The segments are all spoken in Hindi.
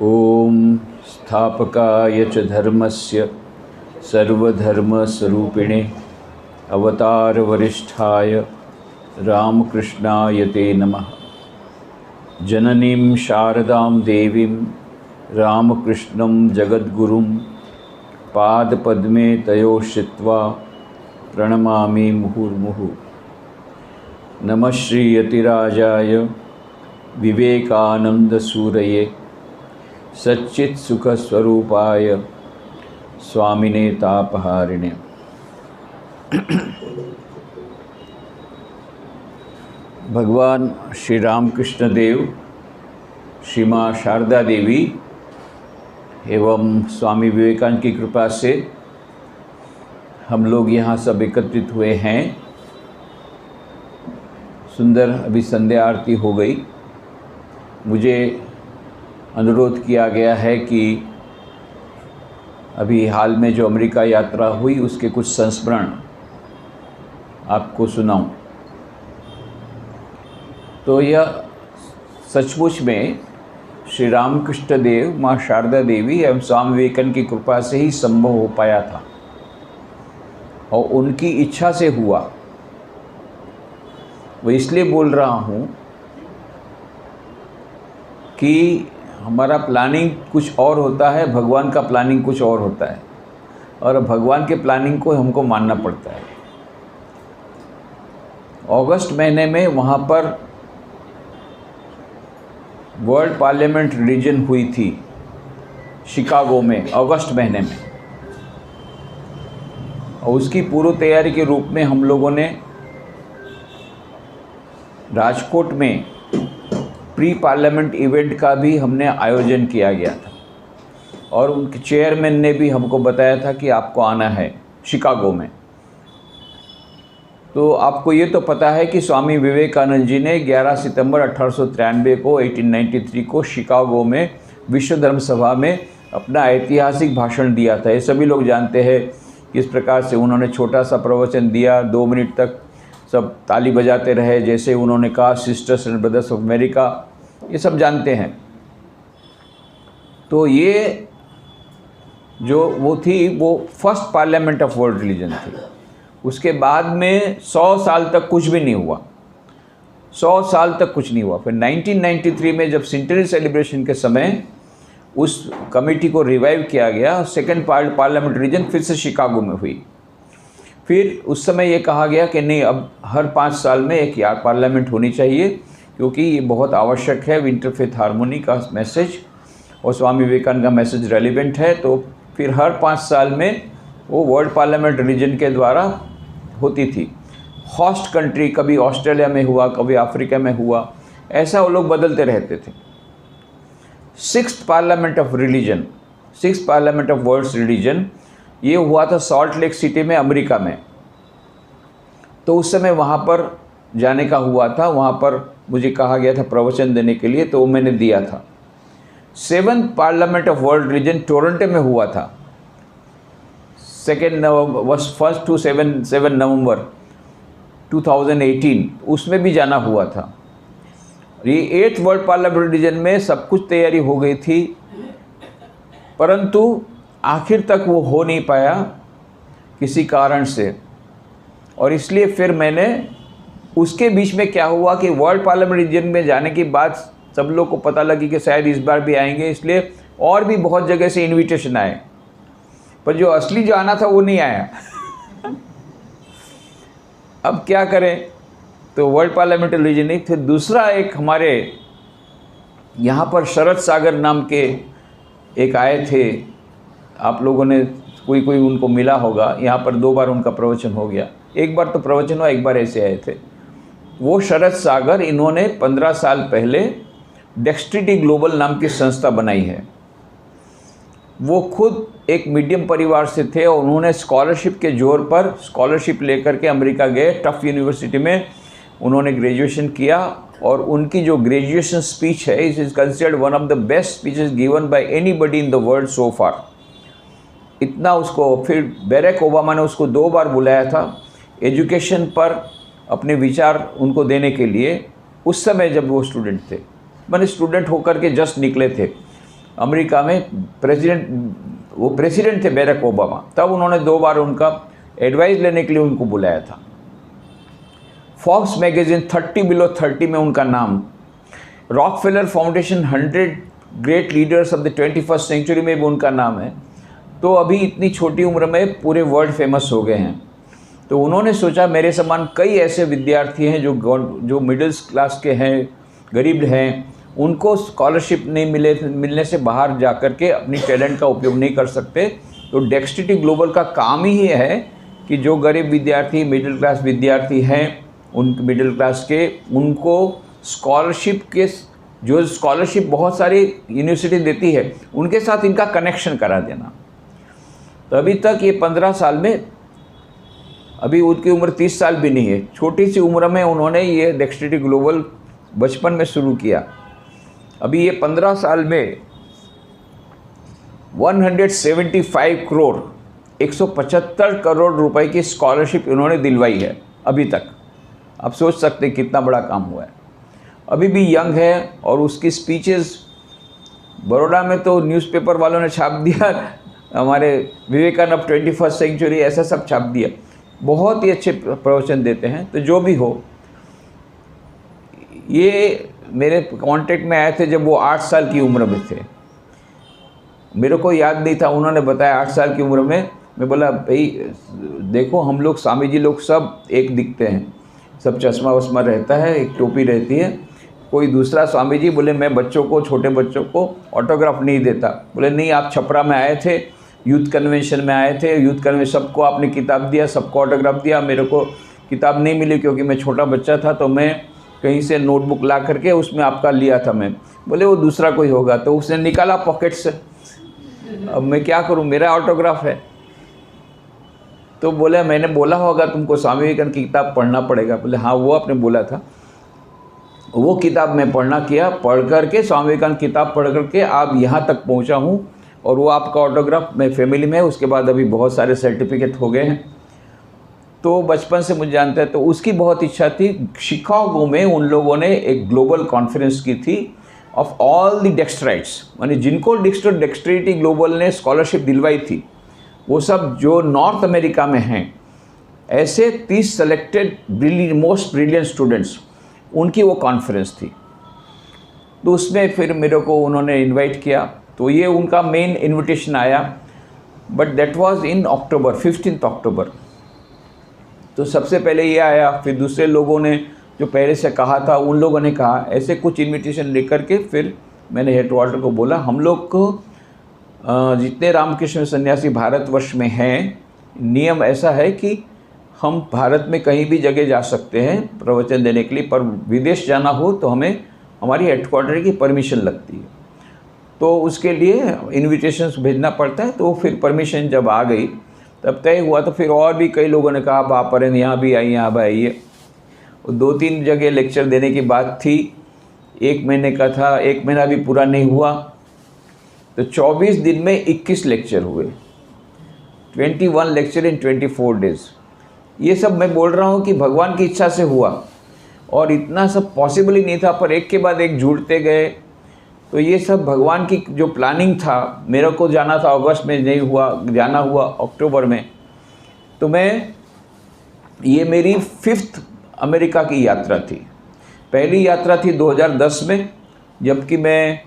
ओम स्थापकाय च धर्मस्य सर्वधर्मस्वरूपिणे अवतार वरिष्ठाय रामकृष्णाय ते नमः। जननीं शारदां देवीं रामकृष्णं जगद्गुरुं पादपद्मे तयोः श्रित्वा प्रणमामि मुहुर्मुहुः। नमः श्री यतिराजाय विवेकानंदसूरये सच्चित्सुखस्वरूपाय स्वामिने तापहारिणे। भगवान श्री रामकृष्ण देव, श्री माँ शारदा देवी एवं स्वामी विवेकानंद की कृपा से हम लोग यहाँ सब एकत्रित हुए हैं। सुंदर अभी संध्या आरती हो गई। मुझे अनुरोध किया गया है कि अभी हाल में जो अमेरिका यात्रा हुई उसके कुछ संस्मरण आपको सुनाऊं। तो यह सचमुच में श्री रामकृष्ण देव, माँ शारदा देवी एवं स्वामी विवेकानंद की कृपा से ही संभव हो पाया था और उनकी इच्छा से हुआ। वो इसलिए बोल रहा हूँ कि हमारा प्लानिंग कुछ और होता है, भगवान का प्लानिंग कुछ और होता है, और भगवान के प्लानिंग को हमको मानना पड़ता है। अगस्त महीने में वहाँ पर वर्ल्ड पार्लियामेंट रिलीजन हुई थी शिकागो में, अगस्त महीने में, और उसकी पूर्व तैयारी के रूप में हम लोगों ने राजकोट में प्री पार्लियामेंट इवेंट का भी हमने आयोजन किया गया था, और उनके चेयरमैन ने भी हमको बताया था कि आपको आना है शिकागो में। तो आपको ये तो पता है कि स्वामी विवेकानंद जी ने 11 सितंबर 1893 को 1893 को शिकागो में विश्व धर्म सभा में अपना ऐतिहासिक भाषण दिया था। ये सभी लोग जानते हैं किस प्रकार से उन्होंने छोटा सा प्रवचन दिया, 2 मिनट तक सब ताली बजाते रहे। जैसे उन्होंने कहा sisters and brothers of America, ये सब जानते हैं। तो ये जो वो थी वो first parliament of world religion थी। उसके बाद में 100 साल तक कुछ भी नहीं हुआ, 100 साल तक कुछ नहीं हुआ। फिर 1993 में जब सेंचुरी सेलिब्रेशन के समय उस कमेटी को रिवाइव किया गया, सेकेंड पार्लियामेंट रिलीजन फिर से शिकागो में हुई। फिर उस समय ये कहा गया कि नहीं, अब हर 5 साल में एक यार पार्लियामेंट होनी चाहिए, क्योंकि ये बहुत आवश्यक है इंटरफेथ हार्मोनी का मैसेज, और स्वामी विवेकानंद का मैसेज रेलिवेंट है। तो फिर हर 5 साल में वो वर्ल्ड पार्लियामेंट रिलीजन के द्वारा होती थी। होस्ट कंट्री कभी ऑस्ट्रेलिया में हुआ, कभी अफ्रीका में हुआ, ऐसा वो लोग बदलते रहते थे। 6th parliament of religion, 6th parliament of worlds religion, ये हुआ था सॉल्ट लेक सिटी में, अमेरिका में। तो उस समय वहाँ पर जाने का हुआ था, वहाँ पर मुझे कहा गया था प्रवचन देने के लिए, तो मैंने दिया था। 7th parliament of world religion Toronto में हुआ था, 1 to 7 नवंबर 2018, उसमें भी जाना हुआ था। ये 8th वर्ल्ड पार्लियामेंट रिलीजन में सब कुछ तैयारी हो गई थी, परंतु आखिर तक वो हो नहीं पाया किसी कारण से। और इसलिए फिर मैंने उसके बीच में क्या हुआ कि वर्ल्ड पार्लियामेंट रीजन में जाने के बाद सब लोग को पता लगी कि शायद इस बार भी आएंगे, इसलिए और भी बहुत जगह से इनविटेशन आए, पर जो असली जो आना था वो नहीं आया। अब क्या करें, तो वर्ल्ड पार्लियामेंट रीजन नहीं। फिर दूसरा एक हमारे यहाँ पर शरद सागर नाम के एक आए थे, आप लोगों ने कोई उनको मिला होगा। यहाँ पर 2 बार उनका प्रवचन हो गया, एक बार तो प्रवचन हुआ, एक बार ऐसे आए थे। वो शरद सागर, इन्होंने 15 साल पहले डेक्स्ट्रिटी ग्लोबल नाम की संस्था बनाई है। वो खुद एक मीडियम परिवार से थे और उन्होंने स्कॉलरशिप के जोर पर स्कॉलरशिप लेकर के अमेरिका गए, टफ यूनिवर्सिटी में उन्होंने ग्रेजुएशन किया। और उनकी जो ग्रेजुएशन स्पीच है, it is considered one of the best speeches given by anybody in the world so far. इतना उसको, फिर बैरक ओबामा ने उसको 2 बार बुलाया था एजुकेशन पर अपने विचार उनको देने के लिए, उस समय जब वो स्टूडेंट थे, मैंने स्टूडेंट होकर के जस्ट निकले थे अमेरिका में, वो प्रेसिडेंट थे बैरक ओबामा, तब उन्होंने 2 बार उनका एडवाइस लेने के लिए उनको बुलाया था। फॉक्स मैगजीन 30 बिलो 30 में उनका नाम, Rockefeller foundation 100 great leaders of the 21st century में भी उनका नाम है। तो अभी इतनी छोटी उम्र में पूरे वर्ल्ड फेमस हो गए हैं। तो उन्होंने सोचा मेरे समान कई ऐसे विद्यार्थी हैं जो मिडिल क्लास के हैं, गरीब हैं, उनको स्कॉलरशिप नहीं मिलने से बाहर जा कर के अपनी टैलेंट का उपयोग नहीं कर सकते। तो डेक्सटिटी ग्लोबल का काम ही है कि जो गरीब विद्यार्थी, मिडिल क्लास विद्यार्थी हैं, उन मिडिल क्लास के, उनको स्कॉलरशिप बहुत सारी यूनिवर्सिटी देती है, उनके साथ इनका कनेक्शन करा देना। तो अभी तक ये 15 साल में, अभी उनकी उम्र 30 साल भी नहीं है, छोटी सी उम्र में उन्होंने ये डेक्सटिटी ग्लोबल बचपन में शुरू किया। अभी ये 15 साल में 175 करोड़ 175 करोड़ रुपए की स्कॉलरशिप इन्होंने दिलवाई है अभी तक। आप सोच सकते हैं कितना बड़ा काम हुआ है। अभी भी यंग है और उसकी स्पीचेस बड़ौदा में तो न्यूज़पेपर वालों ने छाप दिया, हमारे विवेकानंद 21st सेंचुरी ऐसा सब छाप दिया। बहुत ही अच्छे प्रवचन देते हैं। तो जो भी हो, ये मेरे कांटेक्ट में आए थे जब वो 8 साल की उम्र में थे। मेरे को याद नहीं था, उन्होंने बताया 8 साल की उम्र में। मैं बोला भाई देखो, हम लोग स्वामी जी लोग सब एक दिखते हैं, सब चश्मा वश्मा रहता है, एक टोपी रहती है। कोई दूसरा स्वामी जी बोले मैं बच्चों को, छोटे बच्चों को ऑटोग्राफ नहीं देता। बोले नहीं, आप छपरा में आए थे, यूथ कन्वेंशन में आए थे, यूथ कन्वेंशन सबको आपने किताब दिया, सबको ऑटोग्राफ दिया, मेरे को किताब नहीं मिली क्योंकि मैं छोटा बच्चा था, तो मैं कहीं से नोटबुक ला करके उसमें आपका लिया था मैं। बोले वो दूसरा कोई होगा। तो उसने निकाला पॉकेट से, अब मैं क्या करूं, मेरा ऑटोग्राफ है। तो बोले मैंने बोला होगा तुमको स्वामी विवेकानंद की किताब पढ़ना पड़ेगा। बोले हाँ, वो आपने बोला था। वो किताब मैं पढ़ना किया, पढ़ करके स्वामी विवेकानंद किताब पढ़ करके आप यहाँ तक पहुँचा हूँ। और वो आपका ऑटोग्राफ मैं फैमिली में है। उसके बाद अभी बहुत सारे सर्टिफिकेट हो गए हैं। तो बचपन से मुझे जानते हैं। तो उसकी बहुत इच्छा थी। शिकागो में उन लोगों ने एक ग्लोबल कॉन्फ्रेंस की थी ऑफ ऑल द डेक्स्ट्राइट्स, मानी जिनको डेक्स्ट्रिटी ग्लोबल ने स्कॉलरशिप दिलवाई थी, वो सब जो नॉर्थ अमेरिका में हैं, ऐसे 30 सेलेक्टेड मोस्ट ब्रिलियंट स्टूडेंट्स, उनकी वो कॉन्फ्रेंस थी। तो उसमें फिर मेरे को उन्होंने इनवाइट किया। तो ये उनका मेन इनविटेशन आया, बट दैट वाज इन अक्टूबर, 15 अक्टूबर। तो सबसे पहले ये आया, फिर दूसरे लोगों ने जो पहले से कहा था उन लोगों ने कहा, ऐसे कुछ इनविटेशन लेकर के फिर मैंने हेडक्वार्टर को बोला, हम लोग को जितने रामकृष्ण सन्यासी भारतवर्ष में हैं, नियम ऐसा है कि हम भारत में कहीं भी जगह जा सकते हैं प्रवचन देने के लिए, पर विदेश जाना हो तो हमें हमारी हेडक्वार्टर की परमिशन लगती है। तो उसके लिए इनविटेशंस भेजना पड़ता है। तो फिर परमिशन जब आ गई तब तय हुआ। तो फिर और भी कई लोगों ने कहा आप पर यहाँ भी आइए, यहाँ भी आइए। 2-3 जगह लेक्चर देने की बात थी। 1 महीने का था, 1 महीना भी पूरा नहीं हुआ। तो 24 दिन में 21 लेक्चर हुए, 21 लेक्चर इन 24 डेज। ये सब मैं बोल रहा हूँ कि भगवान की इच्छा से हुआ, और इतना सब पॉसिबल ही नहीं था, पर एक के बाद एक जुड़ते गए। तो ये सब भगवान की जो प्लानिंग था। मेरे को जाना था अगस्त में, नहीं हुआ, जाना हुआ अक्टूबर में। तो ये मेरी 5th अमेरिका की यात्रा थी। पहली यात्रा थी 2010 में, जबकि मैं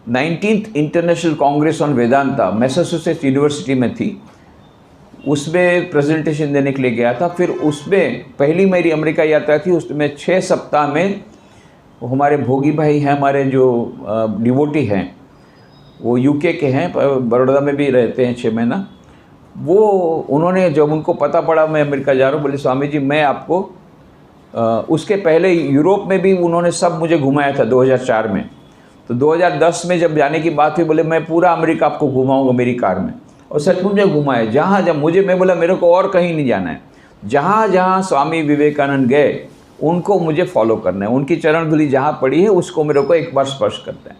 19th international Congress on Vedanta Massachusetts university में थी, उसमें प्रेजेंटेशन देने के लिए गया था। फिर उसमें पहली मेरी अमेरिका यात्रा थी। उसमें 6 सप्ताह में हमारे भोगी भाई हैं, हमारे जो डिवोटी हैं, वो यूके के हैं, बड़ौदा में भी रहते हैं 6 महीना। वो उन्होंने जब उनको पता पड़ा मैं अमेरिका जा रहा हूँ, बोले स्वामी जी मैं आपको उसके पहले यूरोप में भी उन्होंने सब मुझे घुमाया था 2004 में। तो 2010 में जब जाने की बात हुई, बोले मैं पूरा अमेरिका आपको घुमाऊँगा मेरी कार में। और सचमुच में घुमाए जहाँ जब मैं बोला मेरे को और कहीं नहीं जाना है, जहाँ जहाँ स्वामी विवेकानंद गए उनको मुझे फॉलो करना है, उनकी चरण धूलि जहाँ पड़ी है उसको मेरे को एक बार स्पर्श करना है।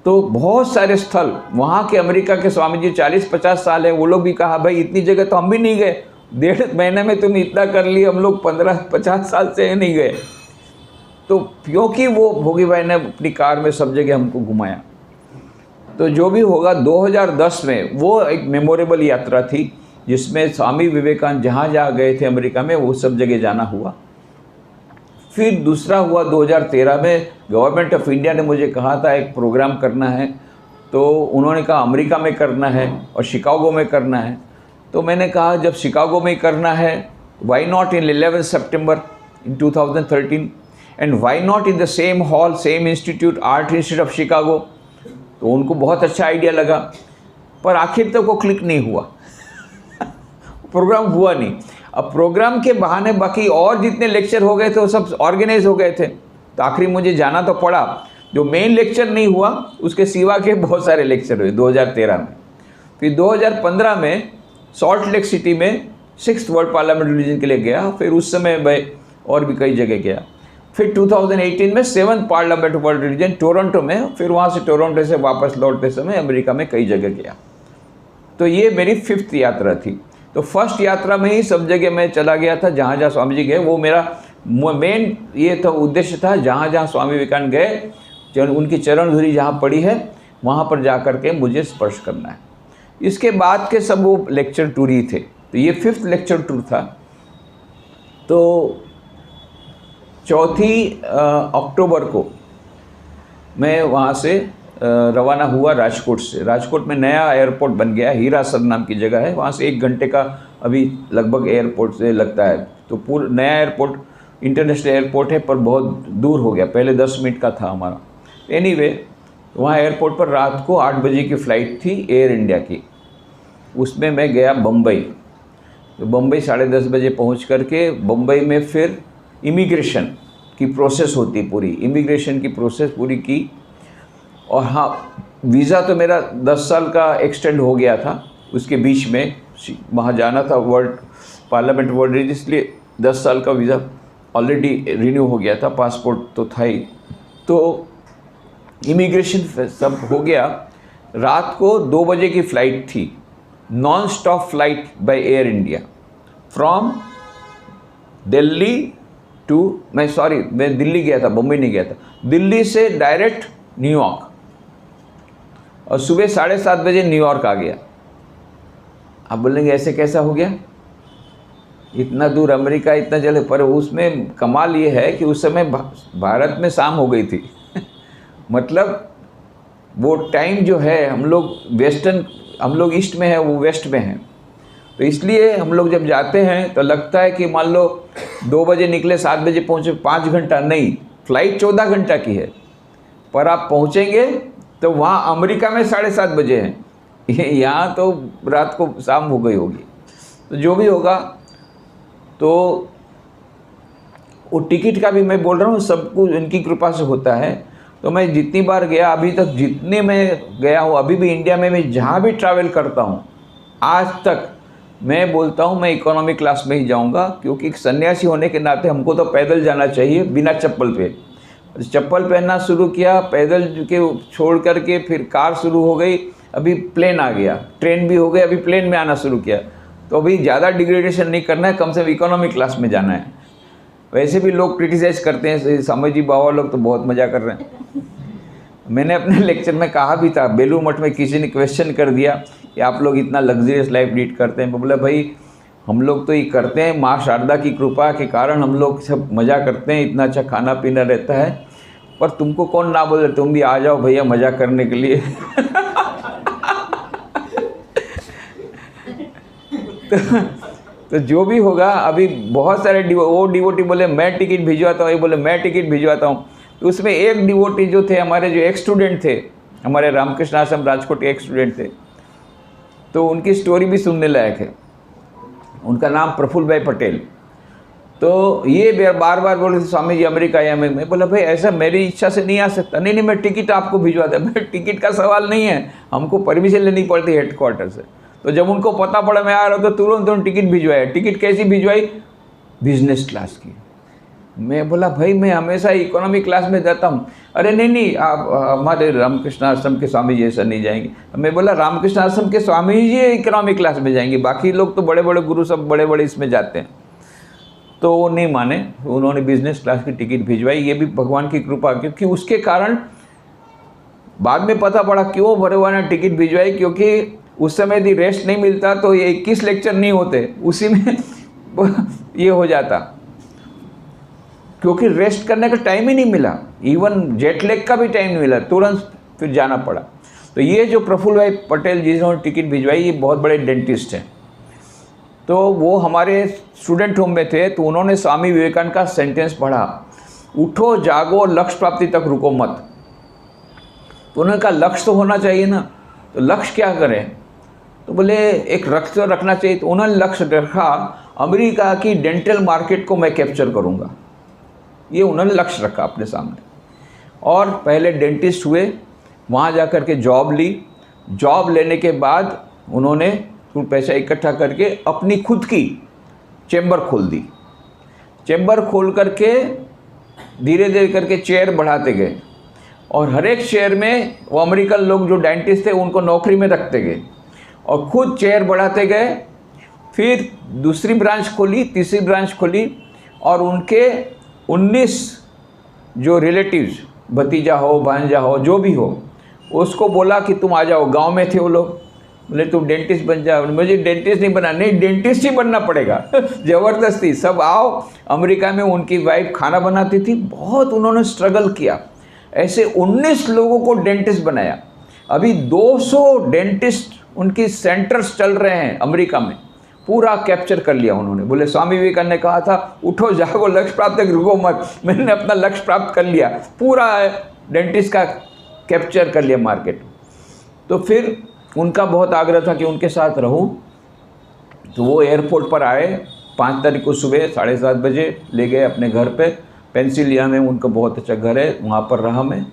तो बहुत सारे स्थल वहाँ के अमेरिका के स्वामी जी 40-50 साल है, वो लोग भी कहा भाई इतनी जगह तो हम भी नहीं गए, 1.5 महीने में तुम इतना कर लिए, हम लोग 15-50 साल से नहीं गए। तो क्योंकि वो भोगी भाई ने अपनी कार में सब जगह हमको घुमाया, तो जो भी होगा 2010 में वो एक मेमोरेबल यात्रा थी, जिसमें स्वामी विवेकानंद जहाँ जहाँ गए थे अमेरिका में वो सब जगह जाना हुआ। फिर दूसरा हुआ 2013 में, गवर्नमेंट ऑफ इंडिया ने मुझे कहा था एक प्रोग्राम करना है, तो उन्होंने कहा अमेरिका में करना है और शिकागो में करना है। तो मैंने कहा जब शिकागो में करना है, वाई नॉट इन 11 सितंबर in 2013 and why not in the same hall, same institute, art institute of Chicago. तो उनको बहुत अच्छा आइडिया लगा, पर आखिर तक वो क्लिक नहीं हुआ प्रोग्राम हुआ नहीं। अब प्रोग्राम के बहाने बाकी और जितने लेक्चर हो गए थे वो सब ऑर्गेनाइज हो गए थे, तो आखिरी मुझे जाना तो पड़ा। जो मेन लेक्चर नहीं हुआ उसके सिवा के बहुत सारे लेक्चर हुए 2013 में। फिर 2015 में सॉल्ट लेक सिटी में 6th वर्ल्ड पार्लियामेंट रिलीजन के लिए गया, फिर उस समय मैं और भी कई जगह गया। फिर 2018 में 7th parliament world religion Toronto में, फिर वहाँ से टोरंटो से वापस लौटते समय अमेरिका में कई जगह गया। तो ये मेरी 5th यात्रा थी। तो फर्स्ट यात्रा में ही सब जगह मैं चला गया था, जहाँ जहाँ स्वामी जी गए। वो मेरा मेन ये था, उद्देश्य था, जहाँ जहाँ स्वामी विवेकानंद गए, उनकी चरण धुरी जहाँ पड़ी है वहाँ पर जा कर के मुझे स्पर्श करना है। इसके बाद के सब वो लेक्चर टूर ही थे। तो ये 5th लेक्चर टूर था। तो 4 अक्टूबर को मैं वहाँ से रवाना हुआ राजकोट से। राजकोट में नया एयरपोर्ट बन गया, हीरासर नाम की जगह है, वहाँ से 1 घंटे का अभी लगभग एयरपोर्ट से लगता है। तो पूरा नया एयरपोर्ट, इंटरनेशनल एयरपोर्ट है, पर बहुत दूर हो गया, पहले 10 मिनट का था हमारा। एनीवे, वहाँ एयरपोर्ट पर रात को 8 बजे की फ़्लाइट थी एयर इंडिया की, उसमें मैं गया बम्बई। तो बम्बई 10:30 बजे पहुँच करके बम्बई में फिर इमिग्रेशन की प्रोसेस होती, पूरी इमिग्रेशन की प्रोसेस पूरी की। और हाँ, वीज़ा तो मेरा 10 साल का एक्सटेंड हो गया था, उसके बीच में वहाँ जाना था वर्ल्ड पार्लियामेंट वर्ल्ड रिलीजन, इसलिए 10 साल का वीज़ा ऑलरेडी रिन्यू हो गया था, पासपोर्ट तो था ही। तो इमिग्रेशन सब हो गया। रात को 2 बजे की फ़्लाइट थी, non stop flight by Air India from Delhi to, मैं दिल्ली गया था, बम्बई नहीं गया था, दिल्ली से डायरेक्ट न्यूयॉर्क, और सुबह 7:30 बजे न्यूयॉर्क आ गया। आप बोलेंगे ऐसे कैसा हो गया, इतना दूर अमेरिका इतना जल्दी? पर उसमें कमाल ये है कि उस समय भारत में शाम हो गई थी मतलब वो टाइम जो है, हम लोग ईस्ट में हैं, वो वेस्ट में हैं। तो इसलिए हम लोग जब जाते हैं तो लगता है कि मान लो 2 बजे निकले, 7 बजे पहुँचे, 5 घंटा नहीं, फ़्लाइट 14 घंटा की है, पर आप पहुँचेंगे तो वहाँ अमेरिका में 7:30 बजे हैं, यहाँ तो रात को शाम हो गई होगी। तो जो भी होगा, तो वो टिकट का भी मैं बोल रहा हूँ, सब कुछ इनकी कृपा से होता है। तो मैं जितनी बार गया अभी तक, जितने मैं गया हूँ, अभी भी इंडिया में मैं जहाँ भी ट्रैवल करता हूँ, आज तक मैं बोलता हूँ मैं इकोनॉमी क्लास में ही जाऊँगा, क्योंकि एक सन्यासी होने के नाते हमको तो पैदल जाना चाहिए बिना चप्पल पे। चप्पल पहनना शुरू किया, पैदल के छोड़ करके फिर कार शुरू हो गई, अभी प्लेन आ गया, ट्रेन भी हो गई, अभी प्लेन में आना शुरू किया। तो अभी ज़्यादा डिग्रेडेशन नहीं करना है, कम से कम इकोनॉमी क्लास में जाना है। वैसे भी लोग क्रिटिसाइज करते हैं, स्वामी जी बाबा लोग तो बहुत मज़ा कर रहे हैं। मैंने अपने लेक्चर में कहा भी था, बेलू मठ में किसी ने क्वेश्चन कर दिया कि आप लोग इतना लग्जरियस लाइफ लीड करते हैं। मैं बोला भाई हम लोग तो ये करते हैं, माँ शारदा की कृपा के कारण हम लोग सब मज़ा करते हैं, इतना अच्छा खाना पीना रहता है, पर तुमको कौन ना बोले, तुम भी आ जाओ भैया मज़ा करने के लिए तो जो भी होगा, अभी बहुत सारे वो डिवोटी बोले मैं टिकट भिजवाता हूँ, ये बोले मैं टिकट भिजवाता हूँ। तो उसमें एक डिवोटी जो थे हमारे, जो एक स्टूडेंट थे हमारे रामकृष्ण आश्रम राजकोट के, एक स्टूडेंट थे, तो उनकी स्टोरी भी सुनने लायक है। उनका नाम प्रफुल्ल भाई पटेल। तो ये बार बार बोले थे स्वामी जी अमेरिका या मैं बोला भाई ऐसा मेरी इच्छा से नहीं आ सकता। नहीं मैं टिकट आपको भिजवाता। मैं टिकट का सवाल नहीं है, हमको परमिशन लेनी पड़ती है हेडक्वार्टर से। तो जब उनको पता पड़ा मैं आ रहा हूँ तो तुरंत टिकट भिजवाया। टिकट कैसी भिजवाई? बिजनेस क्लास की। मैं बोला भाई मैं हमेशा इकोनॉमी क्लास में जाता हूँ। अरे नहीं आप हमारे रामकृष्ण आश्रम के स्वामी जी ऐसा नहीं जाएंगे। मैं बोला रामकृष्ण आश्रम के स्वामी जी इकोनॉमी क्लास में जाएंगे, बाकी लोग तो बड़े बड़े गुरु सब बड़े बड़े इसमें जाते हैं। तो वो नहीं माने, उन्होंने बिजनेस क्लास की टिकट भिजवाई। ये भी भगवान की कृपा, क्योंकि उसके कारण बाद में पता पड़ा क्यों भगवान ने टिकट भिजवाई, क्योंकि उस समय यदि रेस्ट नहीं मिलता तो ये 21 लेक्चर नहीं होते, उसी में ये हो जाता, क्योंकि रेस्ट करने का टाइम ही नहीं मिला, इवन जेट लैग का भी टाइम नहीं मिला, तुरंत फिर जाना पड़ा। तो ये जो प्रफुल्ल भाई पटेल जिन्होंने टिकट भिजवाई, ये बहुत बड़े डेंटिस्ट हैं। तो वो हमारे स्टूडेंट होम में थे, तो उन्होंने स्वामी विवेकानंद का सेंटेंस पढ़ा, उठो जागो लक्ष्य प्राप्ति तक रुको मत। तो उन्होंने कहा लक्ष्य तो होना चाहिए ना, तो लक्ष्य क्या करें? तो बोले एक लक्ष्य तो रखना चाहिए। तो उन्होंने लक्ष्य रखा, अमेरिका की डेंटल मार्केट को मैं कैप्चर करूंगा, ये उन्होंने लक्ष्य रखा अपने सामने। और पहले डेंटिस्ट हुए, वहाँ जा कर के जॉब ली। जॉब लेने के बाद उन्होंने कुछ पैसा इकट्ठा करके अपनी खुद की चेम्बर खोल दी। चेम्बर खोल करके धीरे धीरे करके चेयर बढ़ाते गए, और हर एक चेयर में वो अमेरिकन लोग जो डेंटिस्ट थे उनको नौकरी में रखते गए, और खुद चेयर बढ़ाते गए। फिर दूसरी ब्रांच खोली, तीसरी ब्रांच खोली, और उनके 19 जो रिलेटिव्स, भतीजा हो भांजा हो जो भी हो, उसको बोला कि तुम आ जाओ। गांव में थे वो लोग, बोले तुम डेंटिस्ट बन जाओ। मुझे डेंटिस्ट नहीं बनना, नहीं डेंटिस्ट ही बनना पड़ेगा ज़बरदस्ती सब आओ। अमेरिका में उनकी वाइफ खाना बनाती थी, बहुत उन्होंने स्ट्रगल किया, ऐसे 19 लोगों को डेंटिस्ट बनाया। अभी 200 डेंटिस्ट उनकी सेंटर्स चल रहे हैं अमेरिका में, पूरा कैप्चर कर लिया उन्होंने। बोले स्वामी विवेकानंद ने कहा था उठो जागो लक्ष्य प्राप्त तक रुको मत, मैंने अपना लक्ष्य प्राप्त कर लिया, पूरा डेंटिस्ट का कैप्चर कर लिया मार्केट। तो फिर उनका बहुत आग्रह था कि उनके साथ रहूं, तो वो एयरपोर्ट पर आए 5 तारीख को सुबह 7:30 बजे, ले गए अपने घर पे, पेंसिल्वेनिया में उनका बहुत अच्छा घर है, वहाँ पर रहा मैं।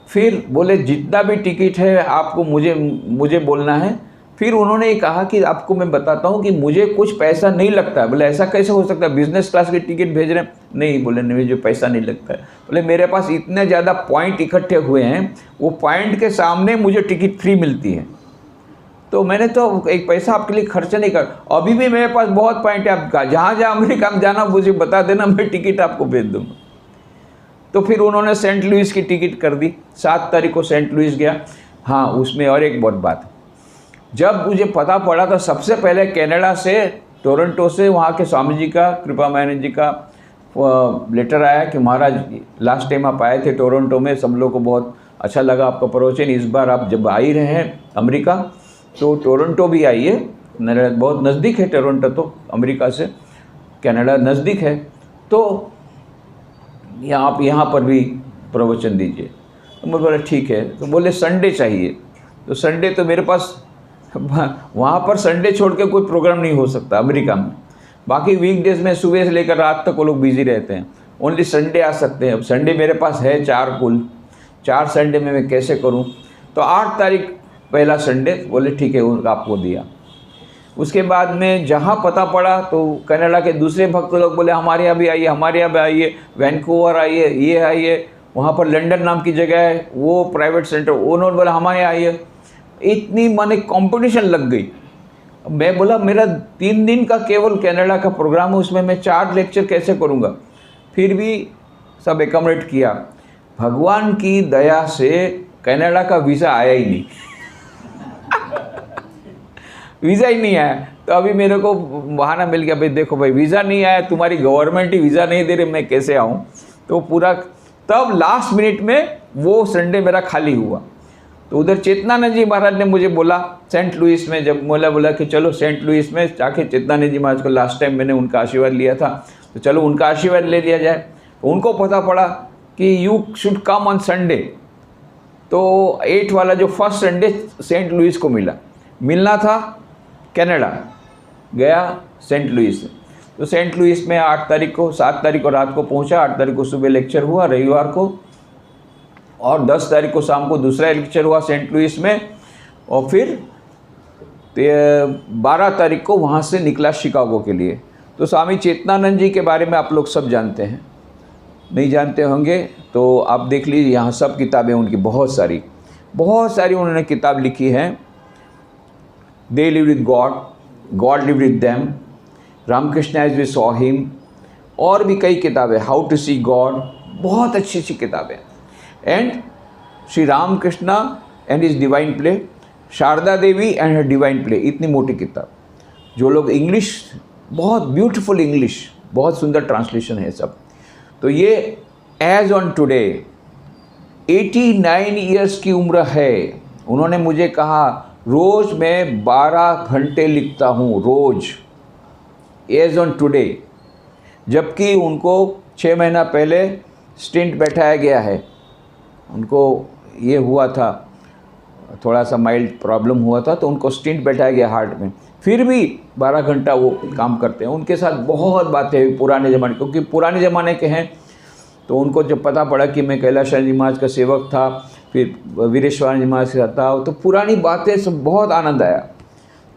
फिर बोले जितना भी टिकट है आपको मुझे बोलना है। फिर उन्होंने कहा कि आपको मैं बताता हूँ कि मुझे कुछ पैसा नहीं लगता है। बोले ऐसा कैसे हो सकता है, बिजनेस क्लास की टिकट भेज रहे हैं? नहीं, बोले नहीं मुझे पैसा नहीं लगता है। बोले मेरे पास इतने ज़्यादा पॉइंट इकट्ठे हुए हैं, वो पॉइंट के सामने मुझे टिकट फ्री मिलती है, तो मैंने तो एक पैसा आपके लिए खर्च नहीं कर, अभी भी मेरे पास बहुत पॉइंट है, आपका जहाँ जहाँ अमेरिका में जाना मुझे बता देना, मैं टिकट आपको भेज दूँगा। तो फिर उन्होंने सेंट लुइस की टिकट कर दी, 7 तारीख को सेंट लुइस गया। हाँ, उसमें और एक बहुत बात, जब मुझे पता पड़ा तो सबसे पहले कनाडा से, टोरंटो से, वहाँ के स्वामी जी का, कृपा महाराज जी का लेटर आया कि महाराज लास्ट टाइम आप आए थे टोरंटो में, सब लोगों को बहुत अच्छा लगा आपका प्रवचन, इस बार आप जब आ ही रहे हैं अमेरिका तो टोरंटो भी आइए, बहुत नज़दीक है टोरंटो तो अमेरिका से, कनाडा नज़दीक है, तो आप यहाँ पर भी प्रवचन दीजिए। तो मैं बोला ठीक है। तो बोले संडे चाहिए, तो संडे तो मेरे पास वहाँ पर संडे छोड़ के कोई प्रोग्राम नहीं हो सकता अमेरिका में, बाकी वीकडेज में सुबह से लेकर रात तक वो लोग बिजी रहते हैं, ओनली संडे आ सकते हैं। अब संडे मेरे पास है 4 कुल, 4 संडे में मैं कैसे करूं? तो 8 तारीख पहला संडे, बोले ठीक है आपको दिया। उसके बाद में जहाँ पता पड़ा तो कनाडा के दूसरे भक्त लोग बोले हमारे यहाँ भी आइए, हमारे यहाँ भी आइए, वैंकूवर आइए, ये आइए, वहाँ पर लंदन नाम की जगह है वो प्राइवेट सेंटर, उन्होंने बोला हमारे यहाँ आइए। इतनी माने कंपटीशन लग गई। मैं बोला मेरा 3 दिन का केवल कनाडा का प्रोग्राम है, उसमें मैं 4 लेक्चर कैसे करूँगा? फिर भी सब एकोमोडेट किया। भगवान की दया से कनाडा का वीज़ा आया ही नहीं वीज़ा ही नहीं आया। तो अभी मेरे को बहाना मिल गया, भाई देखो भाई वीज़ा नहीं आया, तुम्हारी गवर्नमेंट ही वीज़ा नहीं दे रही, मैं कैसे आऊँ? तो पूरा तब लास्ट मिनट में वो संडे मेरा खाली हुआ। तो उधर चेतनानंद जी महाराज ने मुझे बोला सेंट लुइस में, जब बोला कि चलो सेंट लुइस में जाके चेतनानंद जी महाराज को लास्ट टाइम मैंने उनका आशीर्वाद लिया था, तो चलो उनका आशीर्वाद ले लिया जाए। तो उनको पता पड़ा कि you should come on Sunday, तो 8 वाला जो फर्स्ट संडे सेंट लुइस को मिलना था कनाडा, गया सेंट लुइस। तो सेंट लुइस में 8 तारीख को, 7 तारीख को रात को पहुंचा, 8 तारीख को सुबह लेक्चर हुआ रविवार को, और 10 तारीख को शाम को दूसरा लेक्चर हुआ सेंट लुइस में, और फिर 12 तारीख को वहाँ से निकला शिकागो के लिए। तो स्वामी चेतनानंद जी के बारे में आप लोग सब जानते हैं, नहीं जानते होंगे तो आप देख लीजिए, यहाँ सब किताबें उनकी बहुत सारी उन्होंने किताब लिखी हैं। They live with God, God live with them, Ramakrishna as we saw him, और भी कई किताबें, हाउ टू सी गॉड, बहुत अच्छी अच्छी किताबें। And Shri Ramakrishna and his divine play, Sarada Devi and her divine play, इतनी मोटी किताब। जो लोग इंग्लिश, बहुत ब्यूटीफुल इंग्लिश, बहुत सुंदर ट्रांसलेशन है सब। तो ये एज ऑन टुडे 89 ईयर्स की उम्र है। उन्होंने मुझे कहा रोज़ मैं 12 घंटे लिखता हूँ रोज़, एज ऑन टुडे। जबकि उनको 6 महीना पहले स्टेंट बैठाया गया है। उनको ये हुआ था, थोड़ा सा माइल्ड प्रॉब्लम हुआ था, तो उनको स्टेंट बैठाया गया हार्ट में। फिर भी 12 घंटा वो काम करते हैं। उनके साथ बहुत बातें हुई पुराने ज़माने, क्योंकि पुराने ज़माने के हैं। तो उनको जब पता पड़ा कि मैं कैलाशानंद जी महाराज का सेवक था, फिर वीरेश्वरानंद जी महाराज का था, तो पुरानी बातें सब बहुत आनंद आया।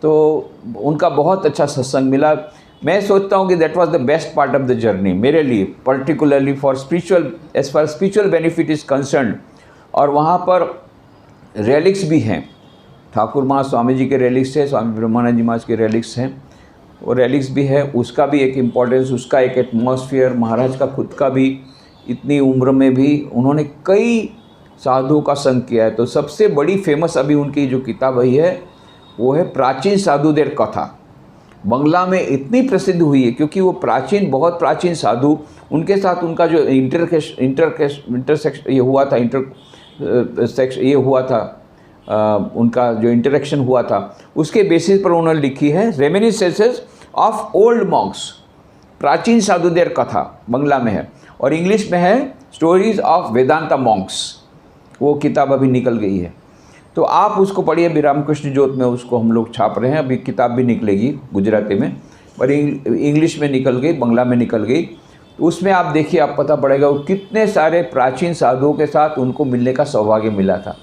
तो उनका बहुत अच्छा सत्संग मिला। मैं सोचता हूँ कि that was the best part of the journey मेरे लिए, particularly for spiritual, as far spiritual benefit is concern. और वहाँ पर रेलिक्स भी हैं, ठाकुर महास्वामी जी के रेलिक्स है, स्वामी ब्रह्मानंद जी महाराज के रेलिक्स हैं, वो रेलिक्स भी है। उसका भी एक इम्पॉर्टेंस, उसका एक एटमॉस्फेयर, महाराज का खुद का भी, इतनी उम्र में भी उन्होंने कई साधुओं का संग किया है। तो सबसे बड़ी फेमस अभी उनकी जो किताब आई है वो है प्राचीन साधुदेर कथा। बंगला में इतनी प्रसिद्ध हुई है क्योंकि वो प्राचीन, बहुत प्राचीन साधु, उनके साथ उनका जो इंटरसेक्शन ये हुआ था, उनका जो इंटरेक्शन हुआ था, उसके बेसिस पर उन्होंने लिखी है रेमिनिसेंसेस ऑफ ओल्ड मॉन्क्स। प्राचीन साधुदेर कथा बंगला में है, और इंग्लिश में है स्टोरीज ऑफ वेदांता मॉन्क्स। वो किताब अभी निकल गई है, तो आप उसको पढ़िए। अभी रामकृष्ण ज्योत में उसको हम लोग छाप रहे हैं, अभी किताब भी निकलेगी गुजराती में, पर इंग्लिश में निकल गई, बंगला में निकल गई। तो उसमें आप देखिए, आप पता पड़ेगा वो कितने सारे प्राचीन साधुओं के साथ उनको मिलने का सौभाग्य मिला था।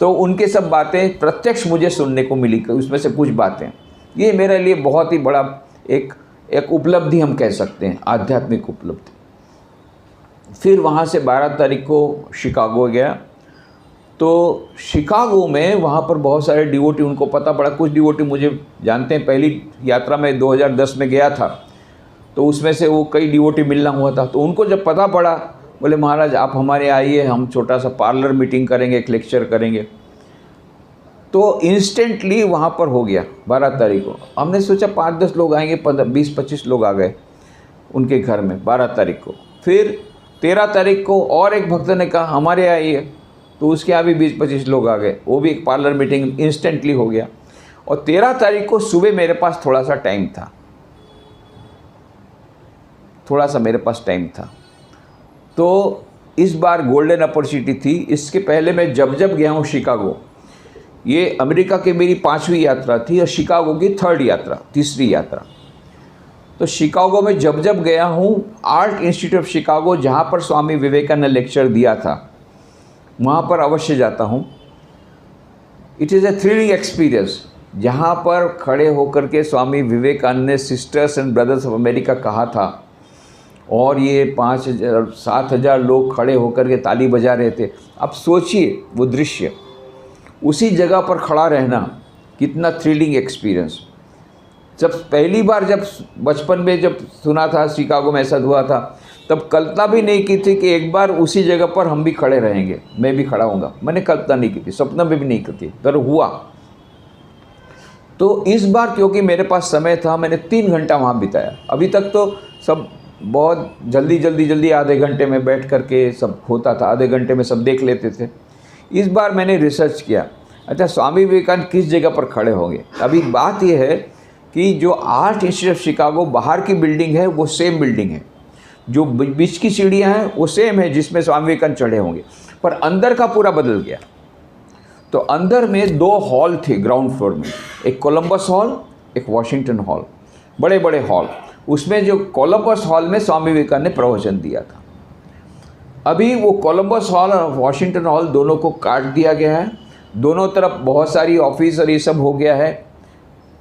तो उनके सब बातें प्रत्यक्ष मुझे सुनने को मिली, उसमें से कुछ बातें। ये मेरे लिए बहुत ही बड़ा एक उपलब्धि हम कह सकते हैं, आध्यात्मिक उपलब्धि। फिर वहाँ से 12 तारीख को शिकागो गया। तो शिकागो में वहाँ पर बहुत सारे डिवोटी, उनको पता पड़ा, कुछ डिवोटी मुझे जानते हैं, पहली यात्रा में 2010 में गया था, तो उसमें से वो कई डिवोटी मिलना हुआ था। तो उनको जब पता पड़ा, बोले महाराज आप हमारे आइए, हम छोटा सा पार्लर मीटिंग करेंगे, एक लेक्चर करेंगे। तो इंस्टेंटली वहाँ पर हो गया 12 तारीख को। हमने सोचा 5-10 लोग आएंगे, 20-25 लोग आ गए उनके घर में 12 तारीख को। फिर 13 तारीख को और एक भक्त ने कहा हमारे आइए, तो उसके यहाँ भी 20-25 लोग आ गए, वो भी एक पार्लर मीटिंग इंस्टेंटली हो गया। और 13 तारीख को सुबह मेरे पास थोड़ा सा टाइम था, तो इस बार गोल्डन अपॉर्चुनिटी थी। इसके पहले मैं जब गया हूँ शिकागो, ये अमेरिका की मेरी 5वीं यात्रा थी और शिकागो की 3rd यात्रा। तो शिकागो में जब गया हूँ, आर्ट इंस्टीट्यूट ऑफ शिकागो, जहाँ पर स्वामी विवेकानंद ने लेक्चर दिया था, वहाँ पर अवश्य जाता हूँ। It is a thrilling experience, जहाँ पर खड़े होकर के स्वामी विवेकानंद ने sisters and brothers of America कहा था, और ये 5,000-7,000 लोग खड़े होकर के ताली बजा रहे थे। अब सोचिए वो दृश्य, उसी जगह पर खड़ा रहना, कितना थ्रिलिंग एक्सपीरियंस। जब पहली बार जब बचपन में जब सुना था शिकागो में ऐसा हुआ था, तब कल्पना भी नहीं की थी कि एक बार उसी जगह पर हम भी खड़े रहेंगे, मैं भी खड़ा होऊंगा। मैंने कल्पना नहीं की थी, सपना में भी नहीं की थी, पर हुआ। तो इस बार क्योंकि मेरे पास समय था, मैंने 3 घंटा वहाँ बिताया। अभी तक तो सब बहुत जल्दी आधे घंटे में बैठ करके सब होता था, आधे घंटे में सब देख लेते थे। इस बार मैंने रिसर्च किया, अच्छा स्वामी विवेकानंद किस जगह पर खड़े होंगे। अभी बात यह है कि जो आर्ट इंस्टीट्यूट ऑफ शिकागो बाहर की बिल्डिंग है वो सेम बिल्डिंग है, जो बीच की सीढ़ियाँ हैं वो सेम है जिसमें स्वामी विवेकानंद चढ़े होंगे, पर अंदर का पूरा बदल गया। तो अंदर में 2 हॉल थे ग्राउंड फ्लोर में, एक कोलंबस हॉल, एक वॉशिंगटन हॉल, बड़े बड़े हॉल। उसमें जो कोलंबस हॉल में स्वामी विवेकानंद ने प्रवचन दिया था। अभी वो कोलंबस हॉल और वॉशिंगटन हॉल दोनों को काट दिया गया है, दोनों तरफ बहुत सारी ऑफिस और ये सब हो गया है।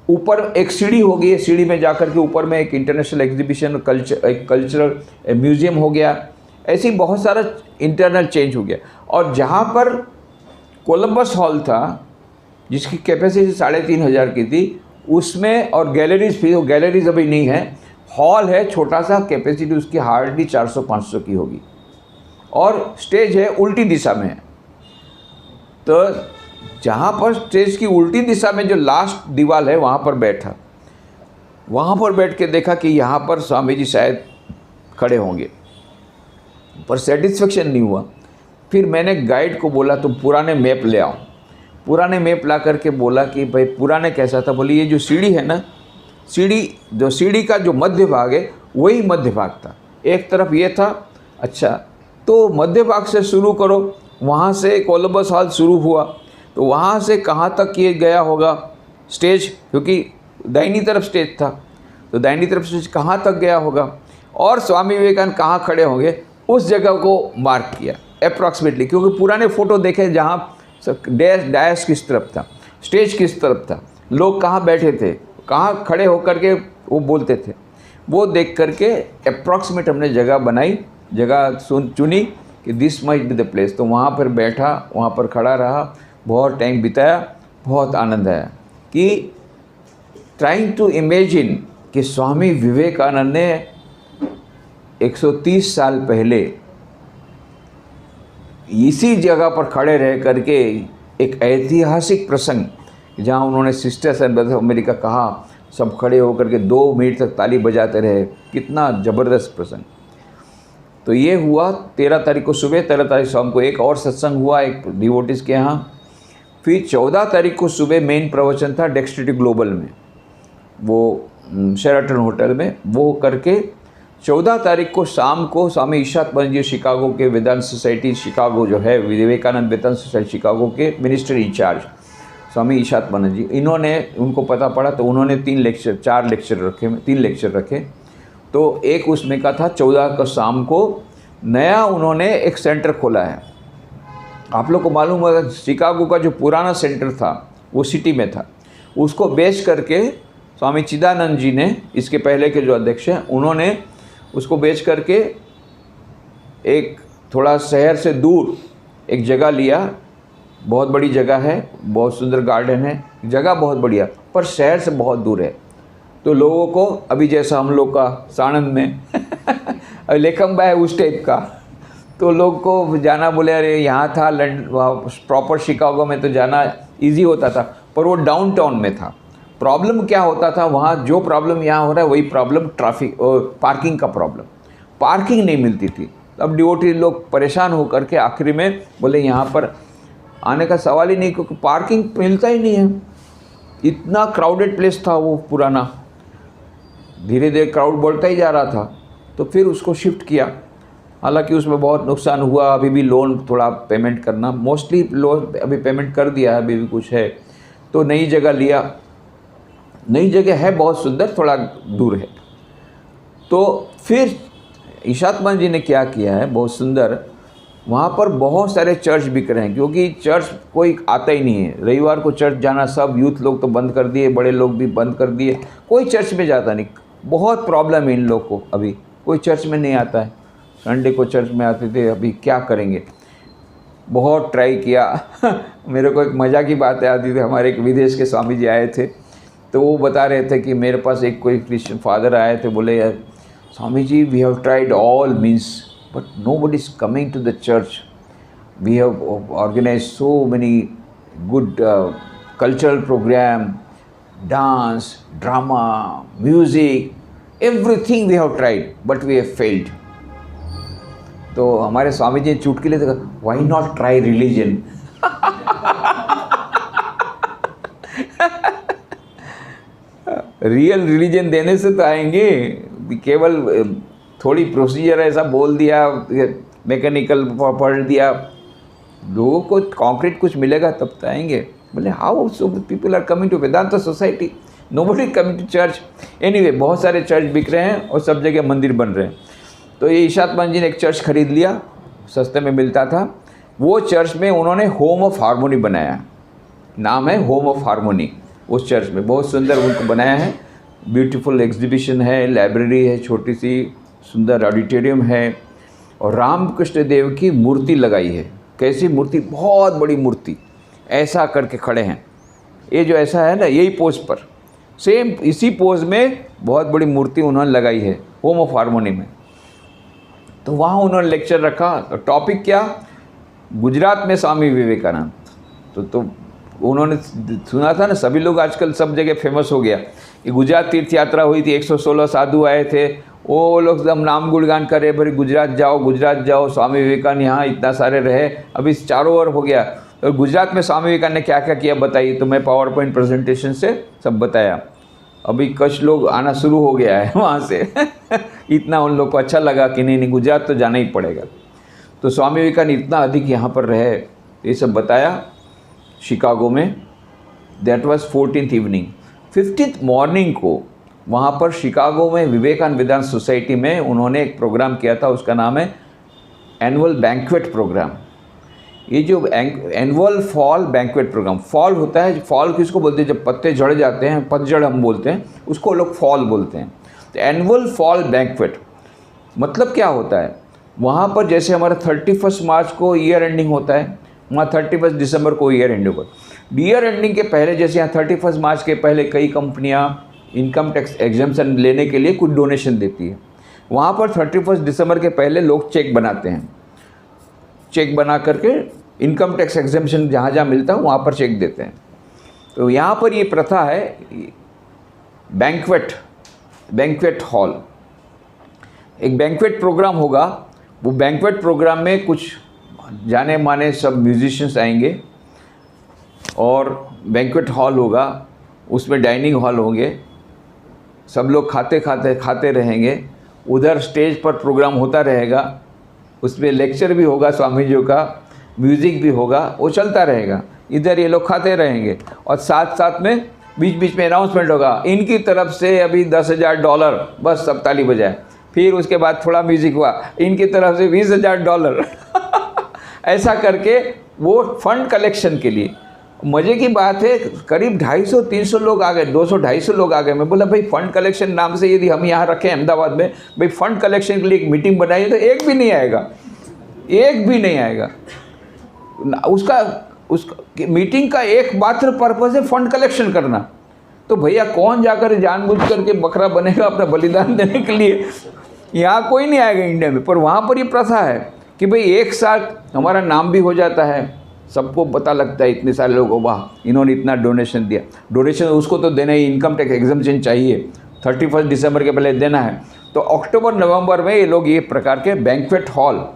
ऊपर एक सीढ़ी हो गई है, सीढ़ी में जाकर के ऊपर में एक इंटरनेशनल एग्जीबिशन, कल्चरल म्यूजियम हो गया। ऐसे ही बहुत सारा इंटरनल चेंज हो गया। और जहाँ पर कोलंबस हॉल था, जिसकी कैपेसिटी 3,500 की थी, उसमें और गैलरीज भी, वो गैलरीज अभी नहीं है, हॉल है छोटा सा, कैपेसिटी उसकी हार्डली 400-500 की होगी, और स्टेज है उल्टी दिशा में है। तो जहाँ पर स्टेज की उल्टी दिशा में जो लास्ट दीवार है वहाँ पर बैठा, वहाँ पर बैठ के देखा कि यहाँ पर स्वामी जी शायद खड़े होंगे, पर सेटिस्फेक्शन नहीं हुआ। फिर मैंने गाइड को बोला तुम पुराने मैप ले आओ। पुराने मैप ला करके बोला कि भाई पुराने कैसा था, बोली ये जो सीढ़ी है ना, सीढ़ी का जो मध्य भाग है वही मध्य भाग था, एक तरफ ये था। अच्छा, तो मध्य भाग से शुरू करो, वहाँ से कोलंबस हॉल शुरू हुआ, तो वहाँ से कहाँ तक ये गया होगा स्टेज, क्योंकि दाहिनी तरफ स्टेज था, तो दाहिनी तरफ स्टेज कहाँ तक गया होगा, और स्वामी विवेकानंद कहाँ खड़े होंगे, उस जगह को मार्क किया अप्रॉक्सीमेटली। क्योंकि पुराने फ़ोटो देखे जहाँ डैश किस तरफ था, स्टेज किस तरफ था, लोग कहाँ बैठे थे, कहाँ खड़े होकर के वो बोलते थे, वो देख करके अप्रॉक्सीमेट हमने जगह बनाई, जगह चुनी कि this must be the place. तो वहाँ पर बैठा, वहाँ पर खड़ा रहा, बहुत टाइम बिताया, बहुत आनंद आया। कि ट्राइंग टू इमेजिन कि स्वामी विवेकानंद ने 130 साल पहले इसी जगह पर खड़े रह करके एक ऐतिहासिक प्रसंग, जहाँ उन्होंने sisters and brothers of America कहा, सब खड़े होकर के 2 मिनट तक ताली बजाते रहे, कितना ज़बरदस्त प्रसंग। तो ये हुआ 13 तारीख को सुबह, 13 तारीख शाम को एक और सत्संग हुआ एक डिवोटीज़ के यहाँ। फिर 14 तारीख को सुबह मेन प्रवचन था डेक्स्ट्रिटी ग्लोबल में, वो शेराटन होटल में, वो करके 14 तारीख को शाम को स्वामी ईशात्मानंद जी शिकागो के वेदांत सोसाइटी शिकागो जो है, विवेकानंद वेदांत सोसाइटी शिकागो के मिनिस्टर इंचार्ज स्वामी ईशात्मानंद जी, इन्होंने, उनको पता पड़ा तो उन्होंने 3 लेक्चर रखे। तो एक उसमें का था 14 को शाम को नया उन्होंने एक सेंटर खोला है। आप लोग को मालूम होगा शिकागो का जो पुराना सेंटर था वो सिटी में था, उसको बेच करके स्वामी चिदानंद जी ने, इसके पहले के जो अध्यक्ष हैं, उन्होंने उसको बेच करके एक थोड़ा शहर से दूर एक जगह लिया, बहुत बड़ी जगह है, बहुत सुंदर गार्डन है, जगह बहुत बढ़िया, पर शहर से बहुत दूर है। तो लोगों को अभी जैसा हम लोग का साणंद में लेखम्बा है उस टाइप का, तो लोग को जाना, बोले अरे यहाँ था प्रॉपर शिकागो में तो जाना इजी होता था, पर वो डाउनटाउन में था। प्रॉब्लम क्या होता था वहाँ, जो प्रॉब्लम यहाँ हो रहा है वही प्रॉब्लम ट्रैफिक और पार्किंग का प्रॉब्लम, पार्किंग नहीं मिलती थी। अब डिवोटी लोग परेशान होकर के आखिरी में बोले यहाँ पर आने का सवाल ही नहीं, क्योंकि पार्किंग मिलता ही नहीं है, इतना क्राउडेड प्लेस था वो पुराना। धीरे धीरे क्राउड बढ़ता ही जा रहा था, तो फिर उसको शिफ्ट किया। हालांकि उसमें बहुत नुकसान हुआ, अभी भी लोन थोड़ा पेमेंट करना, मोस्टली लोन अभी पेमेंट कर दिया है, अभी भी कुछ है, तो नई जगह लिया। नई जगह है बहुत सुंदर, थोड़ा दूर है। तो फिर ईशात्मानंद जी ने क्या किया है बहुत सुंदर, वहाँ पर बहुत सारे चर्च बिक रहे हैं, क्योंकि चर्च कोई आता ही नहीं है। रविवार को चर्च जाना सब यूथ लोग तो बंद कर दिए, बड़े लोग भी बंद कर दिए, कोई चर्च में जाता नहीं। बहुत प्रॉब्लम है इन लोग को, अभी कोई चर्च में नहीं आता है। संडे को चर्च में आते थे, अभी क्या करेंगे। बहुत ट्राई किया मेरे को एक मज़ा की बातें आती थी। हमारे एक विदेश के स्वामी जी आए थे, तो वो बता रहे थे कि मेरे पास एक कोई क्रिश्चियन फादर आए थे, बोले यार Swami ji we have tried all means but nobody is coming to the church. We have organized so many good cultural program, dance, drama, music, everything we have tried, but we have failed. तो हमारे स्वामी जी चुटकी लेते कहा, why not try religion? Real religion देने से तो आएंगे, केवल थोड़ी प्रोसीजर ऐसा बोल दिया, मैकेनिकल पढ़ दिया, लोगों को कॉन्क्रीट कुछ मिलेगा तब तो आएंगे। बोले how so people are coming to Vedanta society, nobody coming to church. Anyway बहुत सारे चर्च बिक रहे हैं और सब जगह मंदिर बन रहे हैं। तो ये ईशात्मानंद जी ने एक चर्च खरीद लिया, सस्ते में मिलता था। वो चर्च में उन्होंने होम ऑफ हारमोनी बनाया, नाम है होम ऑफ हारमोनी। उस चर्च में बहुत सुंदर उनको बनाया है, ब्यूटीफुल एग्जीबिशन है, लाइब्रेरी है, छोटी सी सुंदर ऑडिटोरियम है, और रामकृष्ण देव की मूर्ति लगाई है। कैसी मूर्ति, बहुत बड़ी मूर्ति, ऐसा करके खड़े हैं। ये जो ऐसा है ना, यही पोज पर सेम इसी पोज में बहुत बड़ी मूर्ति उन्होंने लगाई है होम ऑफ हारमोनी में। तो वहाँ उन्होंने लेक्चर रखा। टॉपिक क्या? गुजरात में स्वामी विवेकानंद। तो उन्होंने सुना था ना, सभी लोग आजकल सब जगह फेमस हो गया कि गुजरात तीर्थ यात्रा हुई थी, 116 साधु आए थे, वो लोग एकदम नाम गुणगान करे, भाई गुजरात जाओ, स्वामी विवेकानंद यहाँ इतना सारे रहे। अभी चारों ओर हो गया। और गुजरात में स्वामी विवेकानंद ने क्या क्या किया बताइए। तो मैं पावर पॉइंट प्रेजेंटेशन से सब बताया। अभी कुछ लोग आना शुरू हो गया है वहाँ से इतना उन लोग को अच्छा लगा कि नहीं गुजरात तो जाना ही पड़ेगा। तो स्वामी विवेकानंद इतना अधिक यहाँ पर रहे, ये सब बताया शिकागो में। That was 14th evening. 15th morning को वहाँ पर शिकागो में विवेकानंद वेदांत सोसाइटी में उन्होंने एक प्रोग्राम किया था, उसका नाम है एनुअल बैंक्वेट प्रोग्राम। ये जो annual fall banquet program, fall होता है, फॉल किसको बोलते हैं? जब पत्ते झड़ जाते हैं, पतझड़ हम बोलते हैं, उसको लोग फॉल बोलते हैं। तो एनुअल फॉल बैंक्वेट मतलब क्या होता है? वहाँ पर जैसे हमारा 31 मार्च को ईयर एंडिंग होता है, वहाँ 31 दिसंबर को ईयर एंडिंग होगा। ईयर एंडिंग के पहले जैसे यहाँ 31 मार्च के पहले कई कंपनियाँ इनकम टैक्स एग्जम्पशन लेने के लिए कुछ डोनेशन देती है, वहाँ पर 31 दिसंबर के पहले लोग चेक बनाते हैं। चेक बना करके इनकम टैक्स एग्जम्पशन जहाँ जहाँ मिलता है वहाँ पर चेक देते हैं। तो यहाँ पर ये प्रथा है बैंक्वेट हॉल, एक बैंक्वेट प्रोग्राम होगा। वो बैंक्वेट प्रोग्राम में कुछ जाने माने सब म्यूजिशियंस आएंगे और बैंक्वेट हॉल होगा, उसमें डाइनिंग हॉल होंगे, सब लोग खाते रहेंगे। उधर स्टेज पर प्रोग्राम होता रहेगा, उसमें लेक्चर भी होगा स्वामी जी का, म्यूज़िक भी होगा, वो चलता रहेगा। इधर ये लोग खाते रहेंगे और साथ साथ में बीच में अनाउंसमेंट होगा, इनकी तरफ से अभी $10,000, बस सब ताली बजाए। फिर उसके बाद थोड़ा म्यूज़िक हुआ, इनकी तरफ से $20,000 ऐसा करके वो फंड कलेक्शन के लिए। मज़े की बात है, करीब 250-300 लोग आ गए, 200-250 लोग आ गए। मैं बोला भाई फंड कलेक्शन नाम से यदि हम यहाँ रखें अहमदाबाद में, भाई फंड कलेक्शन के लिए एक मीटिंग बनाइए, तो एक भी नहीं आएगा। उसका मीटिंग का एकमात्र पर्पज़ है फंड कलेक्शन करना। तो भैया कौन जाकर जानबूझ करके बकरा बनेगा अपना बलिदान देने के लिए? यहाँ कोई नहीं आएगा इंडिया में। पर वहाँ पर ये प्रथा है कि भाई एक साथ हमारा नाम भी हो जाता है, सबको पता लगता है, इतने सारे लोग, वाह इन्होंने इतना डोनेशन दिया। डोनेशन उसको तो देना ही, इनकम टैक्स एग्जम्पशन चाहिए, 31 दिसंबर के पहले देना है। तो अक्टूबर नवंबर में ये लोग ये प्रकार के बैंक्वेट हॉल,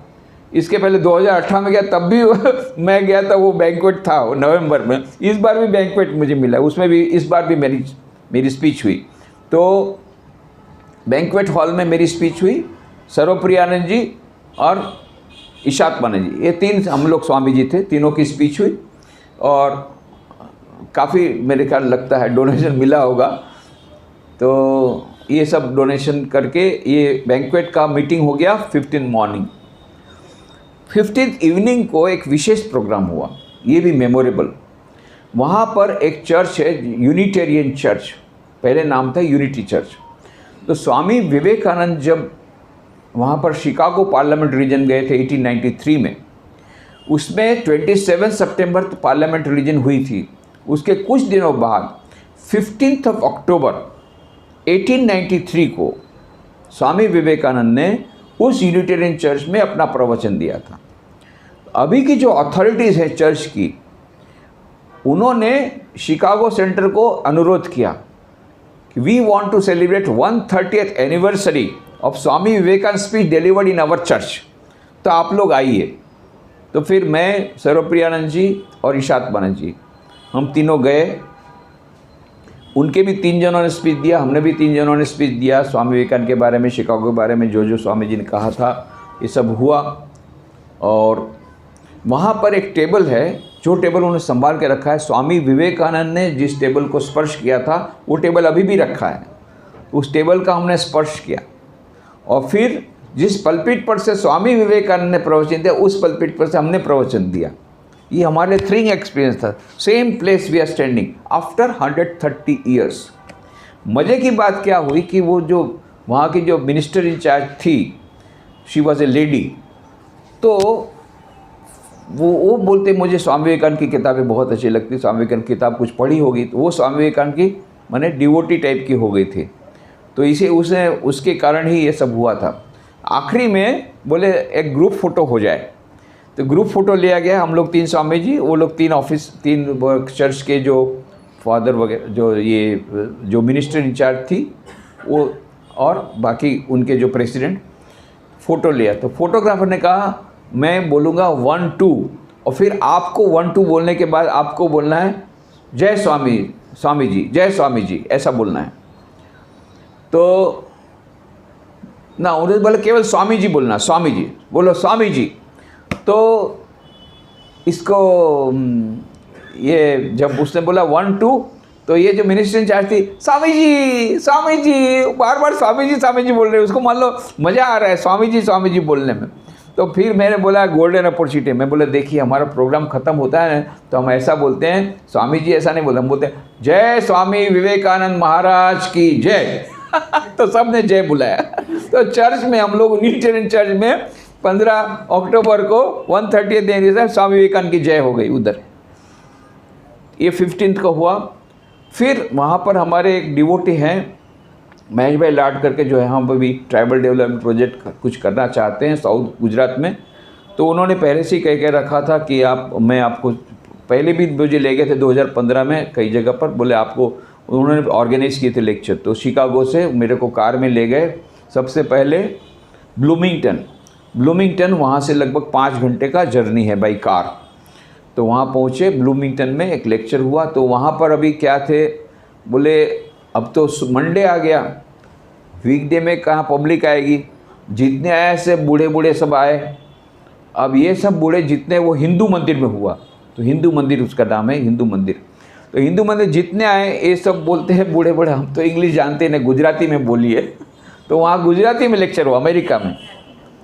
इसके पहले 2018 में गया तब भी मैं गया था, वो बैंक्वेट था वो नवंबर में। इस बार भी बैंक्वेट मुझे मिला, उसमें भी इस बार भी मेरी स्पीच हुई। तो बैंक्वेट हॉल में मेरी स्पीच हुई, सर्वप्रियानंद जी और इशात माने जी, ये 3 हम लोग स्वामी जी थे, तीनों की स्पीच हुई और काफ़ी मेरे ख्याल लगता है डोनेशन मिला होगा। तो ये सब डोनेशन करके ये बैंक्वेट का मीटिंग हो गया 15 मॉर्निंग। 15th इवनिंग को एक विशेष प्रोग्राम हुआ, ये भी मेमोरेबल। वहाँ पर एक चर्च है, यूनिटेरियन चर्च, पहले नाम था यूनिटी चर्च। तो स्वामी विवेकानंद जब वहाँ पर शिकागो पार्लियामेंट रीजन गए थे 1893 में, उसमें 27 सितंबर तो पार्लियामेंट रीजन हुई थी। उसके कुछ दिनों बाद 15th अक्टूबर 1893 को स्वामी विवेकानंद ने उस यूनिटेरियन चर्च में अपना प्रवचन दिया था। अभी की जो अथॉरिटीज़ हैं चर्च की, उन्होंने शिकागो सेंटर को अनुरोध किया कि we want to celebrate 130th anniversary of Swami Vivekananda speech delivered in our church, तो आप लोग आइए। तो फिर मैं, सर्वप्रियानंद जी और इशात माने जी, हम तीनों गए। उनके भी 3 जनों ने स्पीच दिया, हमने भी 3 जनों ने स्पीच दिया स्वामी विवेकानंद के बारे में, शिकागो के बारे में, जो स्वामी जी ने कहा था ये सब हुआ। और वहाँ पर एक टेबल है, जो टेबल उन्होंने संभाल के रखा है। स्वामी विवेकानंद ने जिस टेबल को स्पर्श किया था वो टेबल अभी भी रखा है, उस टेबल का हमने स्पर्श किया। और फिर जिस पलपिट पर से स्वामी विवेकानंद ने प्रवचन दिया, उस पलपिट पर से हमने प्रवचन दिया। ये हमारे थ्रिलिंग एक्सपीरियंस था। Same place we are standing after 130 years. मज़े की बात क्या हुई कि वो जो वहाँ की जो मिनिस्टर इंचार्ज थी, शी वॉज ए लेडी, तो वो बोलते मुझे स्वामी विवेकानंद की किताबें बहुत अच्छी लगती, स्वामी विवेकानंद की किताब कुछ पढ़ी होगी। तो वो स्वामी विवेकानंद की माने डिवोटी टाइप की हो गई थी। तो इसे उसके कारण ही ये सब हुआ था। आखिरी में बोले एक ग्रुप फ़ोटो हो जाए, तो ग्रुप फ़ोटो लिया गया। हम लोग 3 स्वामी जी, वो लोग 3 चर्च के जो फादर वगैरह, जो मिनिस्टर इंचार्ज थी वो, और बाकी उनके जो प्रेसिडेंट, फ़ोटो लिया। तो फोटोग्राफर ने कहा मैं बोलूँगा 1 2, और फिर आपको 1 2 बोलने के बाद आपको बोलना है जय स्वामी जी, जय स्वामी जी, ऐसा बोलना है। तो ना उन्होंने बोला केवल स्वामी जी बोलना, स्वामी जी बोलो, स्वामी जी। तो इसको ये जब उसने बोला 1 2, तो ये जो मिनिस्टर इंचार्ज थी, स्वामी जी, बार बार स्वामी जी बोल रहे हैं, उसको मान लो मज़ा आ रहा है स्वामी जी बोलने में। तो फिर मैंने बोला गोल्डन अपॉर्चुनिटी, मैं बोला देखिए हमारा प्रोग्राम ख़त्म होता है तो हम ऐसा बोलते हैं, स्वामी जी ऐसा नहीं बोलते, हम बोलते हैं जय स्वामी विवेकानंद महाराज की जय। तो सब ने जय बुलाया। तो चर्च में हम लोग यूनिटेरियन चर्च में 15 अक्टूबर को 130 दिन स्वामी विवेकानंद की जय हो गई उधर। ये 15 को हुआ। फिर वहाँ पर हमारे एक डिवोटी हैं महेश भाई लाड करके, जो है यहाँ पर भी ट्राइबल डेवलपमेंट प्रोजेक्ट कुछ करना चाहते हैं साउथ गुजरात में। तो उन्होंने पहले से ही कह के रखा था कि मैं आपको, पहले भी मुझे ले गए थे 2015 में कई जगह पर, बोले आपको, उन्होंने ऑर्गेनाइज़ किए थे लेक्चर। तो शिकागो से मेरे को कार में ले गए, सबसे पहले ब्लूमिंगटन, वहाँ से लगभग 5 घंटे का जर्नी है बाई कार। तो वहाँ पहुँचे ब्लूमिंगटन में, एक लेक्चर हुआ। तो वहाँ पर अभी क्या थे, बोले अब तो मंडे आ गया, वीकडे में कहाँ पब्लिक आएगी, जितने आए से बूढ़े सब आए। अब ये सब बूढ़े जितने, वो हिंदू मंदिर में हुआ, तो हिंदू मंदिर उसका नाम है, हिंदू मंदिर। तो हिंदू मंदिर जितने आए ये सब बोलते हैं बूढ़े, हम तो इंग्लिश जानते नहीं, गुजराती में बोलिए। तो वहाँ गुजराती में लेक्चर हुआ अमेरिका में,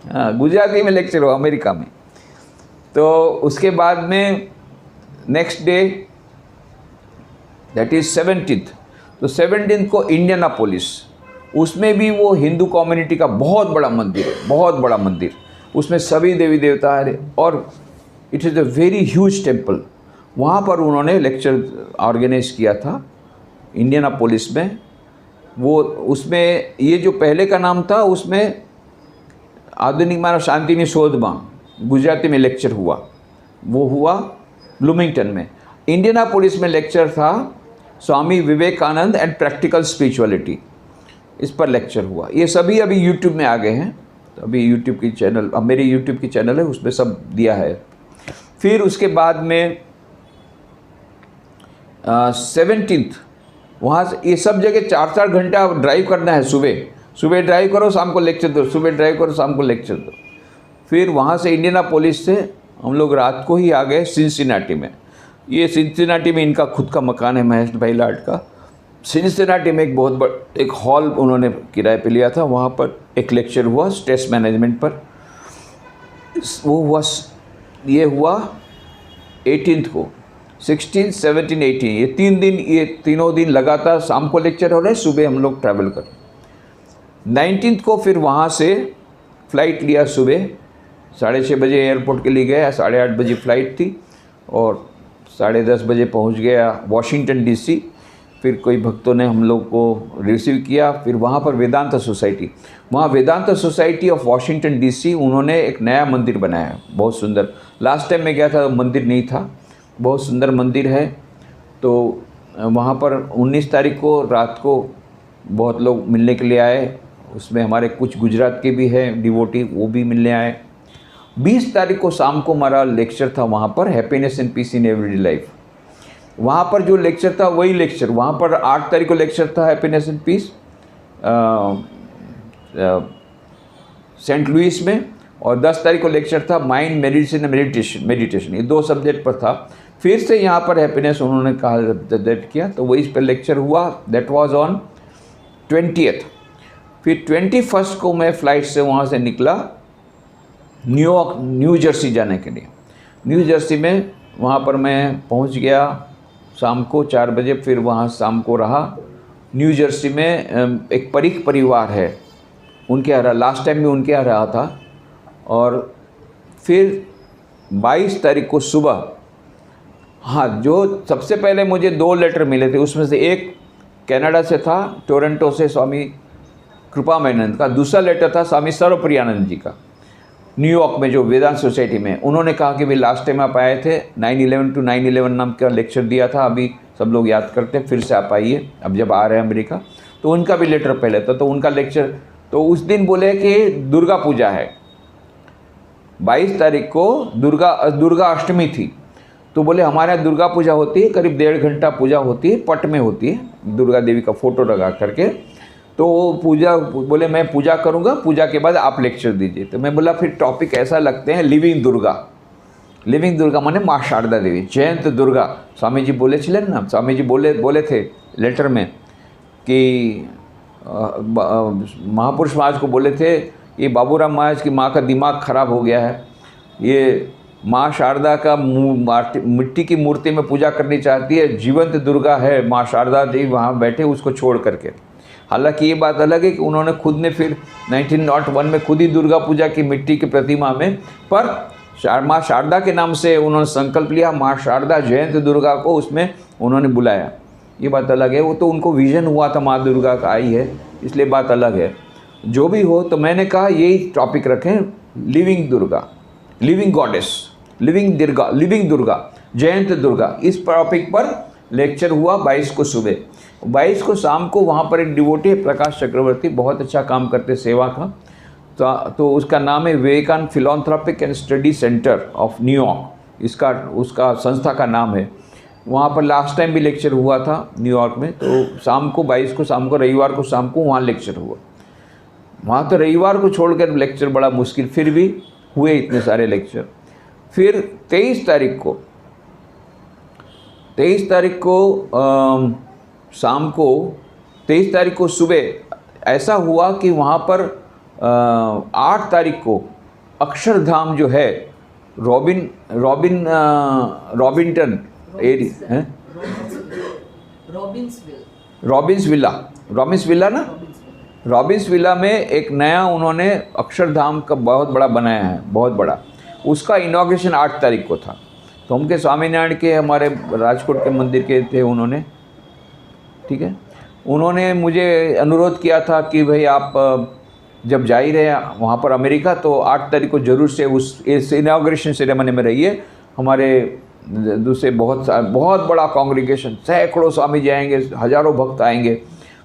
हाँ गुजराती में लेक्चर हुआ अमेरिका में। तो उसके बाद में next day that is 17th, तो 17th को इंडियानापोलिस, उसमें भी वो हिंदू कम्युनिटी का बहुत बड़ा मंदिर है, बहुत बड़ा मंदिर, उसमें सभी देवी देवता है, और it is a very huge temple. वहाँ पर उन्होंने लेक्चर ऑर्गेनाइज किया था इंडियानापोलिस में। वो उसमें ये जो पहले का नाम था, उसमें आधुनिक मानव शांति निशोधमा गुजराती में लेक्चर हुआ, वो हुआ ब्लूमिंगटन में। इंडियानापोलिस में लेक्चर था Swami Vivekananda and practical spirituality, इस पर लेक्चर हुआ। ये सभी अभी यूट्यूब में आ गए हैं, तो अभी यूट्यूब की चैनल, अब मेरी यूट्यूब की चैनल है, उसमें सब दिया है। फिर उसके बाद में 17th, वहाँ से ये सब जगह 4-4 घंटा ड्राइव करना है। सुबह ड्राइव करो, शाम को लेक्चर दो, सुबह ड्राइव करो, शाम को लेक्चर दो। फिर वहाँ से इंडियानापोलिस से हम लोग रात को ही आ गए सिंसिनाटी में। ये सिंसिनाटी में इनका खुद का मकान है महेश भाई लाड का। सिंसिनाटी में एक बहुत बड़ा एक हॉल उन्होंने किराए पे लिया था, वहाँ पर एक लेक्चर हुआ स्ट्रेस मैनेजमेंट पर। वो हुआ, ये हुआ 18th को, 16, 17, 18, ये 3 दिन, ये तीनों दिन लगातार शाम को लेक्चर हो रहे, सुबह हम लोग ट्रैवल कर। 19th को फिर वहाँ से फ़्लाइट लिया, सुबह 6:30 बजे एयरपोर्ट के लिए गया, 8:30 बजे फ़्लाइट थी, और 10:30 बजे पहुँच गया वॉशिंगटन DC। फिर कोई भक्तों ने हम लोग को रिसीव किया। फिर वहाँ पर वेदांत सोसाइटी, वहाँ वेदांत सोसाइटी ऑफ वॉशिंगटन DC, उन्होंने एक नया मंदिर बनाया, बहुत सुंदर। लास्ट टाइम मैं गया था, मंदिर नहीं था, बहुत सुंदर मंदिर है। तो वहाँ पर 19 तारीख को रात को बहुत लोग मिलने के लिए आए, उसमें हमारे कुछ गुजरात के भी हैं डिवोटी, वो भी मिलने आए। 20 तारीख को शाम को हमारा लेक्चर था वहाँ पर, happiness and peace in everyday life. वहाँ पर जो लेक्चर था वही लेक्चर, वहाँ पर 8 तारीख को लेक्चर था happiness and peace Saint Louis में, और 10 तारीख को लेक्चर था माइंड मेडिसिन एंड मेडिटेशन, ये 2 सब्जेक्ट पर था। फिर से यहाँ पर हैप्पीनेस उन्होंने कहा दैट किया, तो वही इस पर लेक्चर हुआ। That was on 20th। फिर 21st को मैं फ़्लाइट से वहाँ से निकला न्यू जर्सी जाने के लिए। न्यू जर्सी में वहाँ पर मैं पहुँच गया शाम को 4 बजे। फिर वहाँ शाम को रहा। न्यू जर्सी में एक परीख परिवार है, उनके यहाँ लास्ट टाइम भी उनके यहाँ रहा था। और फिर 22 तारीख को सुबह, हाँ, जो सबसे पहले मुझे 2 लेटर मिले थे, उसमें से एक कनाडा से था, टोरंटो से स्वामी कृपामयानंद का। दूसरा लेटर था स्वामी सर्वप्रियानंद जी का, न्यूयॉर्क में जो वेदांत सोसाइटी में। उन्होंने कहा कि भाई लास्ट टाइम आप आए थे 9/11 to 9/11 नाम का लेक्चर दिया था, अभी सब लोग याद करते हैं, फिर से आप आइए अब जब आ रहे हैं अमेरिका। तो उनका भी लेटर पहले था, तो उनका लेक्चर, तो उस दिन बोले कि दुर्गा पूजा है, 22 तारीख को दुर्गा अष्टमी थी। तो बोले हमारे यहाँ दुर्गा पूजा होती है, करीब 1.5 घंटा पूजा होती है, पट में होती है, दुर्गा देवी का फोटो लगा करके। तो पूजा, बोले मैं पूजा करूँगा, पूजा के बाद आप लेक्चर दीजिए। तो मैं बोला फिर टॉपिक ऐसा लगते हैं लिविंग दुर्गा। लिविंग दुर्गा माने माँ शारदा देवी, जयंत दुर्गा। स्वामी जी बोले चले ना, स्वामी जी बोले थे लेटर में कि महापुरुष महाराज को बोले थे ये बाबूराम महाराज की माँ का दिमाग खराब हो गया है, ये माँ शारदा का मिट्टी की मूर्ति में पूजा करनी चाहती है, जीवंत दुर्गा है माँ शारदा देवी वहाँ बैठे उसको छोड़ करके। हालांकि ये बात अलग है कि उन्होंने खुद ने फिर 1901 में खुद ही दुर्गा पूजा की मिट्टी की प्रतिमा में, पर माँ शारदा के नाम से उन्होंने संकल्प लिया, माँ शारदा जयंत दुर्गा को उसमें उन्होंने बुलाया। ये बात अलग है, वो तो उनको विजन हुआ था माँ दुर्गा का आई है, इसलिए बात अलग है। जो भी हो, तो मैंने कहा यही टॉपिक रखें, living Durga, living goddess, living Durga, Jayant Durga. इस टॉपिक पर लेक्चर हुआ 22 को सुबह। 22 को शाम को वहाँ पर एक डिवोटी प्रकाश चक्रवर्ती, बहुत अच्छा काम करते सेवा का, तो उसका नाम है Vivekananda philanthropic and study centre of न्यूयॉर्क, उसका संस्था का नाम है। वहाँ पर लास्ट टाइम भी लेक्चर हुआ था न्यूयॉर्क में। तो शाम को 22 को शाम को, रविवार को शाम को वहाँ लेक्चर हुआ। वहाँ तो रविवार को छोड़कर लेक्चर बड़ा मुश्किल, फिर भी हुए इतने सारे लेक्चर। फिर 23 तारीख को शाम को, 23 तारीख को सुबह ऐसा हुआ कि वहाँ पर 8 तारीख को अक्षरधाम जो है रॉबिन्टन एरिया है, रॉबिन्स विला ना, रॉबिन्स विला में एक नया उन्होंने अक्षरधाम का बहुत बड़ा बनाया है, बहुत बड़ा। उसका इनॉग्रेशन 8 तारीख को था। तो उनके स्वामीनारायण के, हमारे राजकोट के मंदिर के थे उन्होंने, ठीक है। उन्होंने मुझे अनुरोध किया था कि भाई आप जब जा ही रहे वहाँ पर अमेरिका, तो 8 तारीख को ज़रूर से इस इनॉग्रेशन सेरेमनी में रहिए। हमारे दूसरे बहुत बड़ा कांग्रेगेशन, सैकड़ों स्वामी जाएंगे, हज़ारों भक्त आएंगे,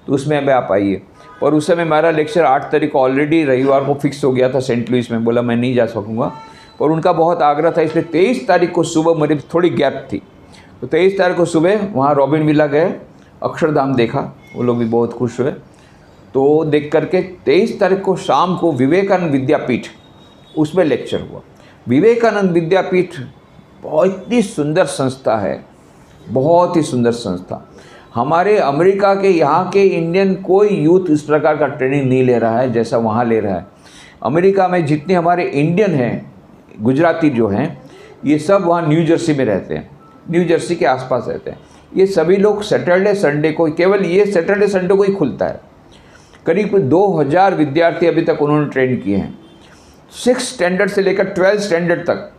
तो उसमें अब आप आइए। पर उस समय मेरा लेक्चर 8 तारीख को ऑलरेडी रविवार को फिक्स हो गया था सेंट लुइस में, बोला मैं नहीं जा सकूँगा, पर उनका बहुत आग्रह था, इसलिए 23 तारीख को सुबह मेरी थोड़ी गैप थी। तो 23 तारीख को सुबह वहाँ रॉबिन विला गए, अक्षरधाम देखा, वो लोग भी बहुत खुश हुए। तो देख करके 23 तारीख को शाम को विवेकानंद विद्यापीठ, उसमें लेक्चर हुआ। विवेकानंद विद्यापीठ बहुत ही सुंदर संस्था है, बहुत ही सुंदर संस्था। हमारे अमेरिका के यहाँ के इंडियन कोई यूथ इस प्रकार का ट्रेनिंग नहीं ले रहा है जैसा वहाँ ले रहा है। अमेरिका में जितने हमारे इंडियन हैं, गुजराती जो हैं, ये सब वहाँ न्यू जर्सी में रहते हैं, न्यू जर्सी के आसपास रहते हैं। ये सभी लोग सैटरडे संडे को, केवल ये सैटरडे संडे को ही खुलता है। करीब 2000 विद्यार्थी अभी तक उन्होंने ट्रेन किए हैं, 6 स्टैंडर्ड से लेकर 12 स्टैंडर्ड तक,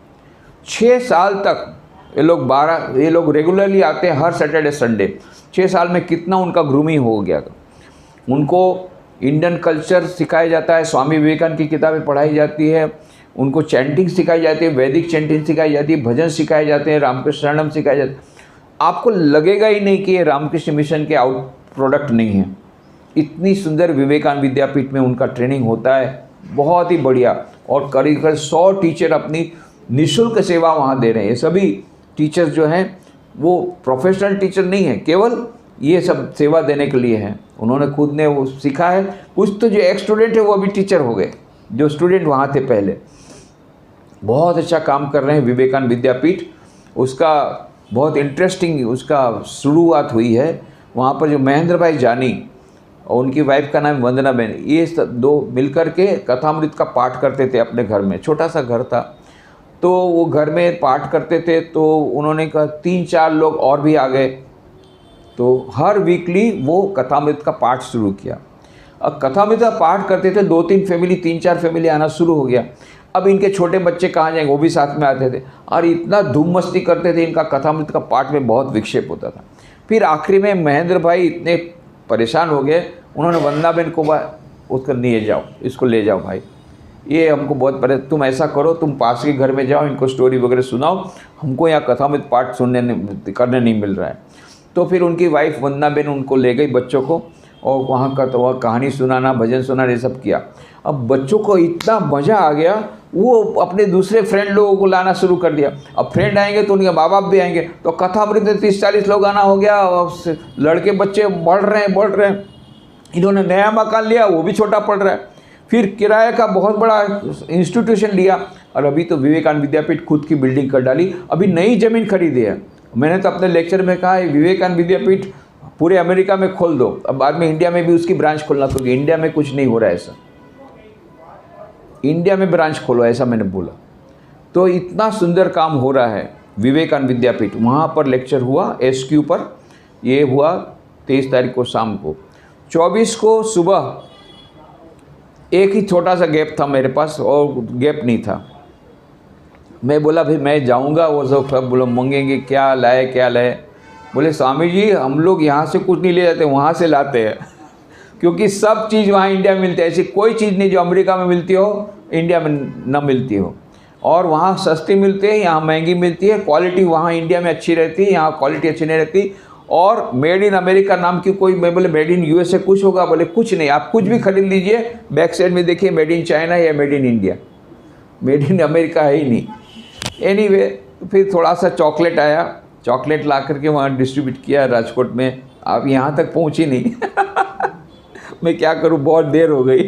6 साल तक ये लोग रेगुलरली आते हैं हर सैटरडे संडे। 6 साल में कितना उनका ग्रूमिंग हो गया। उनको इंडियन कल्चर सिखाया जाता है, स्वामी विवेकानंद की किताबें पढ़ाई जाती है, उनको चैंटिंग सिखाई जाती है, वैदिक चैंटिंग सिखाई जाती है, भजन सिखाए जाते हैं, रामकृष्ण शरणम सिखाए जाते हैं। आपको लगेगा ही नहीं कि ये रामकृष्ण मिशन के आउट प्रोडक्ट नहीं है। इतनी सुंदर विवेकानंद विद्यापीठ में उनका ट्रेनिंग होता है, बहुत ही बढ़िया। और करीब 100 टीचर अपनी निःशुल्क सेवा वहाँ दे रहे हैं। ये सभी टीचर्स जो हैं वो प्रोफेशनल टीचर नहीं है, केवल ये सब सेवा देने के लिए हैं। उन्होंने खुद ने वो सीखा है। कुछ तो जो एक स्टूडेंट है वो अभी टीचर हो गए, जो स्टूडेंट वहाँ थे पहले। बहुत अच्छा काम कर रहे हैं विवेकानंद विद्यापीठ। उसका बहुत इंटरेस्टिंग उसका शुरुआत हुई है। वहाँ पर जो महेंद्र भाई जानी और उनकी वाइफ का नाम वंदना बहन, ये दो मिलकर के कथामृत का पाठ करते थे अपने घर में। छोटा सा घर था, तो वो घर में पाठ करते थे। तो उन्होंने कहा 3-4 लोग और भी आ गए, तो हर वीकली वो कथामृत का पाठ शुरू किया। अब कथामृत का पाठ करते थे, 2-3 फैमिली, 3-4 फैमिली आना शुरू हो गया। अब इनके छोटे बच्चे कहाँ जाएंगे, वो भी साथ में आते थे और इतना धूम मस्ती करते थे। इनका कथामृत का पाठ में बहुत विक्षेप होता था। फिर आखिरी में महेंद्र भाई इतने परेशान हो गए। उन्होंने वंदनाबेन को उसको ले जाओ, इसको ले जाओ भाई, ये हमको बहुत तुम ऐसा करो, तुम पास के घर में जाओ, इनको स्टोरी वगैरह सुनाओ, हमको यहाँ कथा में पाठ करने नहीं मिल रहा है। तो फिर उनकी वाइफ वंदनाबेन उनको ले गई बच्चों को, और वहाँ का तो वह कहानी सुनाना, भजन सुनाना, ये सब किया। अब बच्चों को इतना मज़ा आ गया, वो अपने दूसरे फ्रेंड लोगों को लाना शुरू कर दिया। अब फ्रेंड आएंगे तो उनके माँ बाप भी आएंगे, तो कथा अमृत में 30-40 लोग आना हो गया। लड़के बच्चे बढ़ रहे हैं। इन्होंने नया मकान लिया, वो भी छोटा पड़ रहा है। फिर किराए का बहुत बड़ा इंस्टीट्यूशन लिया, और अभी तो विवेकानंद विद्यापीठ खुद की बिल्डिंग कर डाली, अभी नई ज़मीन खरीदी है। मैंने तो अपने लेक्चर में कहा है विवेकानंद विद्यापीठ पूरे अमेरिका में खोल दो, अब बाद में इंडिया में भी उसकी ब्रांच खोलना, क्योंकि इंडिया में कुछ नहीं हो रहा है ऐसा, इंडिया में ब्रांच खोलो, ऐसा मैंने बोला। तो इतना सुंदर काम हो रहा है विवेकानंद विद्यापीठ। वहाँ पर लेक्चर हुआ SQ पर, ये हुआ 23 तारीख को शाम को। 24 को सुबह एक ही छोटा सा गैप था मेरे पास, और गैप नहीं था। मैं बोला भाई मैं जाऊंगा, वो सब बोलो मंगेंगे क्या लाए। बोले स्वामी जी हम लोग यहाँ से कुछ नहीं ले जाते, वहाँ से लाते हैं, क्योंकि सब चीज़ वहाँ इंडिया में मिलती है। ऐसी कोई चीज़ नहीं जो अमेरिका में मिलती हो इंडिया में न मिलती हो, और वहाँ सस्ती मिलती है, यहाँ महंगी मिलती है। क्वालिटी वहाँ इंडिया में अच्छी रहती है, यहाँ क्वालिटी अच्छी नहीं रहती। और मेड इन अमेरिका नाम की कोई, मैं बोले मेड इन USA कुछ होगा, बोले कुछ नहीं, आप कुछ भी खरीद लीजिए, बैक साइड में देखिए मेड इन चाइना या made in India, made in America है ही नहीं। एनीवे, फिर थोड़ा सा चॉकलेट आया, चॉकलेट ला करके वहाँ डिस्ट्रीब्यूट किया राजकोट में। आप यहाँ तक पहुँची नहीं मैं क्या करूँ, बहुत देर हो गई।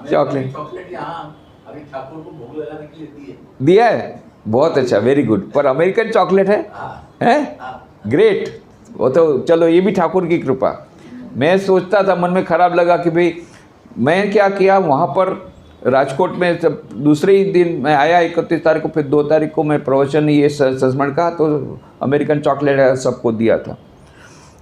चॉकलेट अभी ठाकुर को भोग लगाने के लिए दिया है, बहुत अच्छा, वेरी गुड। पर अमेरिकन चॉकलेट है ग्रेट। वो तो चलो, ये भी ठाकुर की कृपा। मैं सोचता था, मन में ख़राब लगा कि भाई मैं क्या किया वहाँ पर राजकोट में। जब दूसरे ही दिन मैं आया 31 तारीख को, फिर 2 तारीख को मैं प्रवचन ये संस्मरण का, तो अमेरिकन चॉकलेट सबको दिया था।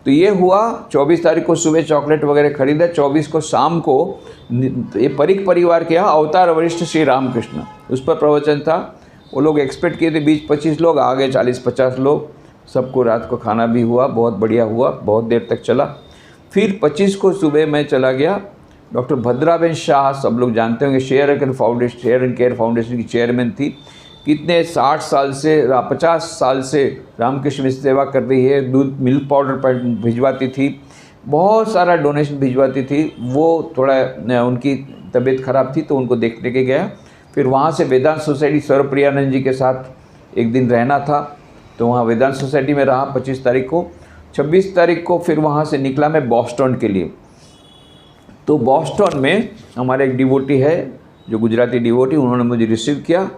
तो ये हुआ 24 तारीख को सुबह चॉकलेट वगैरह खरीदा। 24 को शाम को ये परिक परिवार के यहाँ अवतार वरिष्ठ श्री रामकृष्ण, उस पर प्रवचन था। वो लोग एक्सपेक्ट किए थे 20-25 लोग, आ गए 40-50 लोग। सबको रात को खाना भी हुआ, बहुत बढ़िया हुआ, बहुत देर तक चला। फिर 25 को सुबह मैं चला गया। डॉक्टर भद्राबेन शाह, सब लोग जानते होंगे, शेयर एंड केयर फाउंडेशन की चेयरमैन थी। कितने 60 साल से 50 साल से रामकृष्ण मिशन सेवा कर रही है। दूध, मिल्क पाउडर भिजवाती थी, बहुत सारा डोनेशन भिजवाती थी। वो थोड़ा उनकी तबीयत ख़राब थी, तो उनको देखने के गया। फिर वहाँ से वेदांत सोसाइटी सर्वप्रियानंद जी के साथ एक दिन रहना था, तो वहाँ वेदांत सोसाइटी में रहा 25 तारीख को। 26 तारीख को फिर वहाँ से निकला मैं बॉस्टन के लिए। तो बॉस्टन में हमारे एक डिवोटी है, जो गुजराती डिवोटी, उन्होंने मुझे रिसीव किया।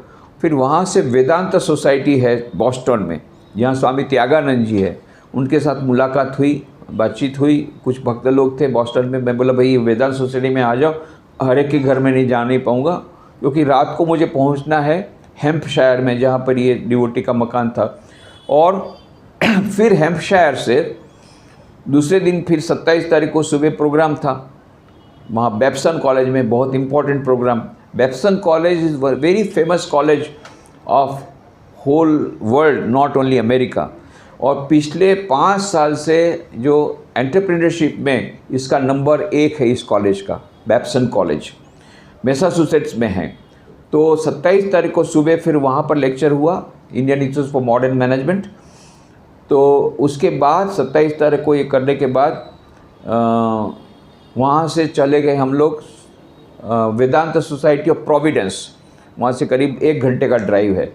फिर वहाँ से वेदांत सोसाइटी है बॉस्टन में, जहाँ स्वामी त्यागानंद जी है, उनके साथ मुलाकात हुई, बातचीत हुई। कुछ भक्त लोग थे बॉस्टन में। मैं बोला भाई वेदांत सोसाइटी में आ जाओ, हर एक के घर में नहीं जा नहीं पाऊँगा, क्योंकि रात को मुझे पहुँचना है हेम्पशायर में, जहाँ पर ये डिवोटी का मकान था। और फिर हेम्पशायर से दूसरे दिन फिर 27 तारीख को सुबह प्रोग्राम था वहाँ बेप्सन कॉलेज में, बहुत important programme. Babson college is very famous college of whole world, not only America. और पिछले 5 साल से जो एंटरप्रेन्योरशिप में इसका नंबर 1 है इस कॉलेज का, बेप्सन कॉलेज मैसाचुसेट्स में है। तो 27 तारीख को सुबह फिर वहाँ पर लेक्चर हुआ, Indian institute for modern management. तो उसके बाद 27 तारीख को ये करने के बाद वहाँ से चले गए हम लोग वेदांत सोसाइटी ऑफ प्रोविडेंस। वहाँ से करीब 1 घंटे का ड्राइव है।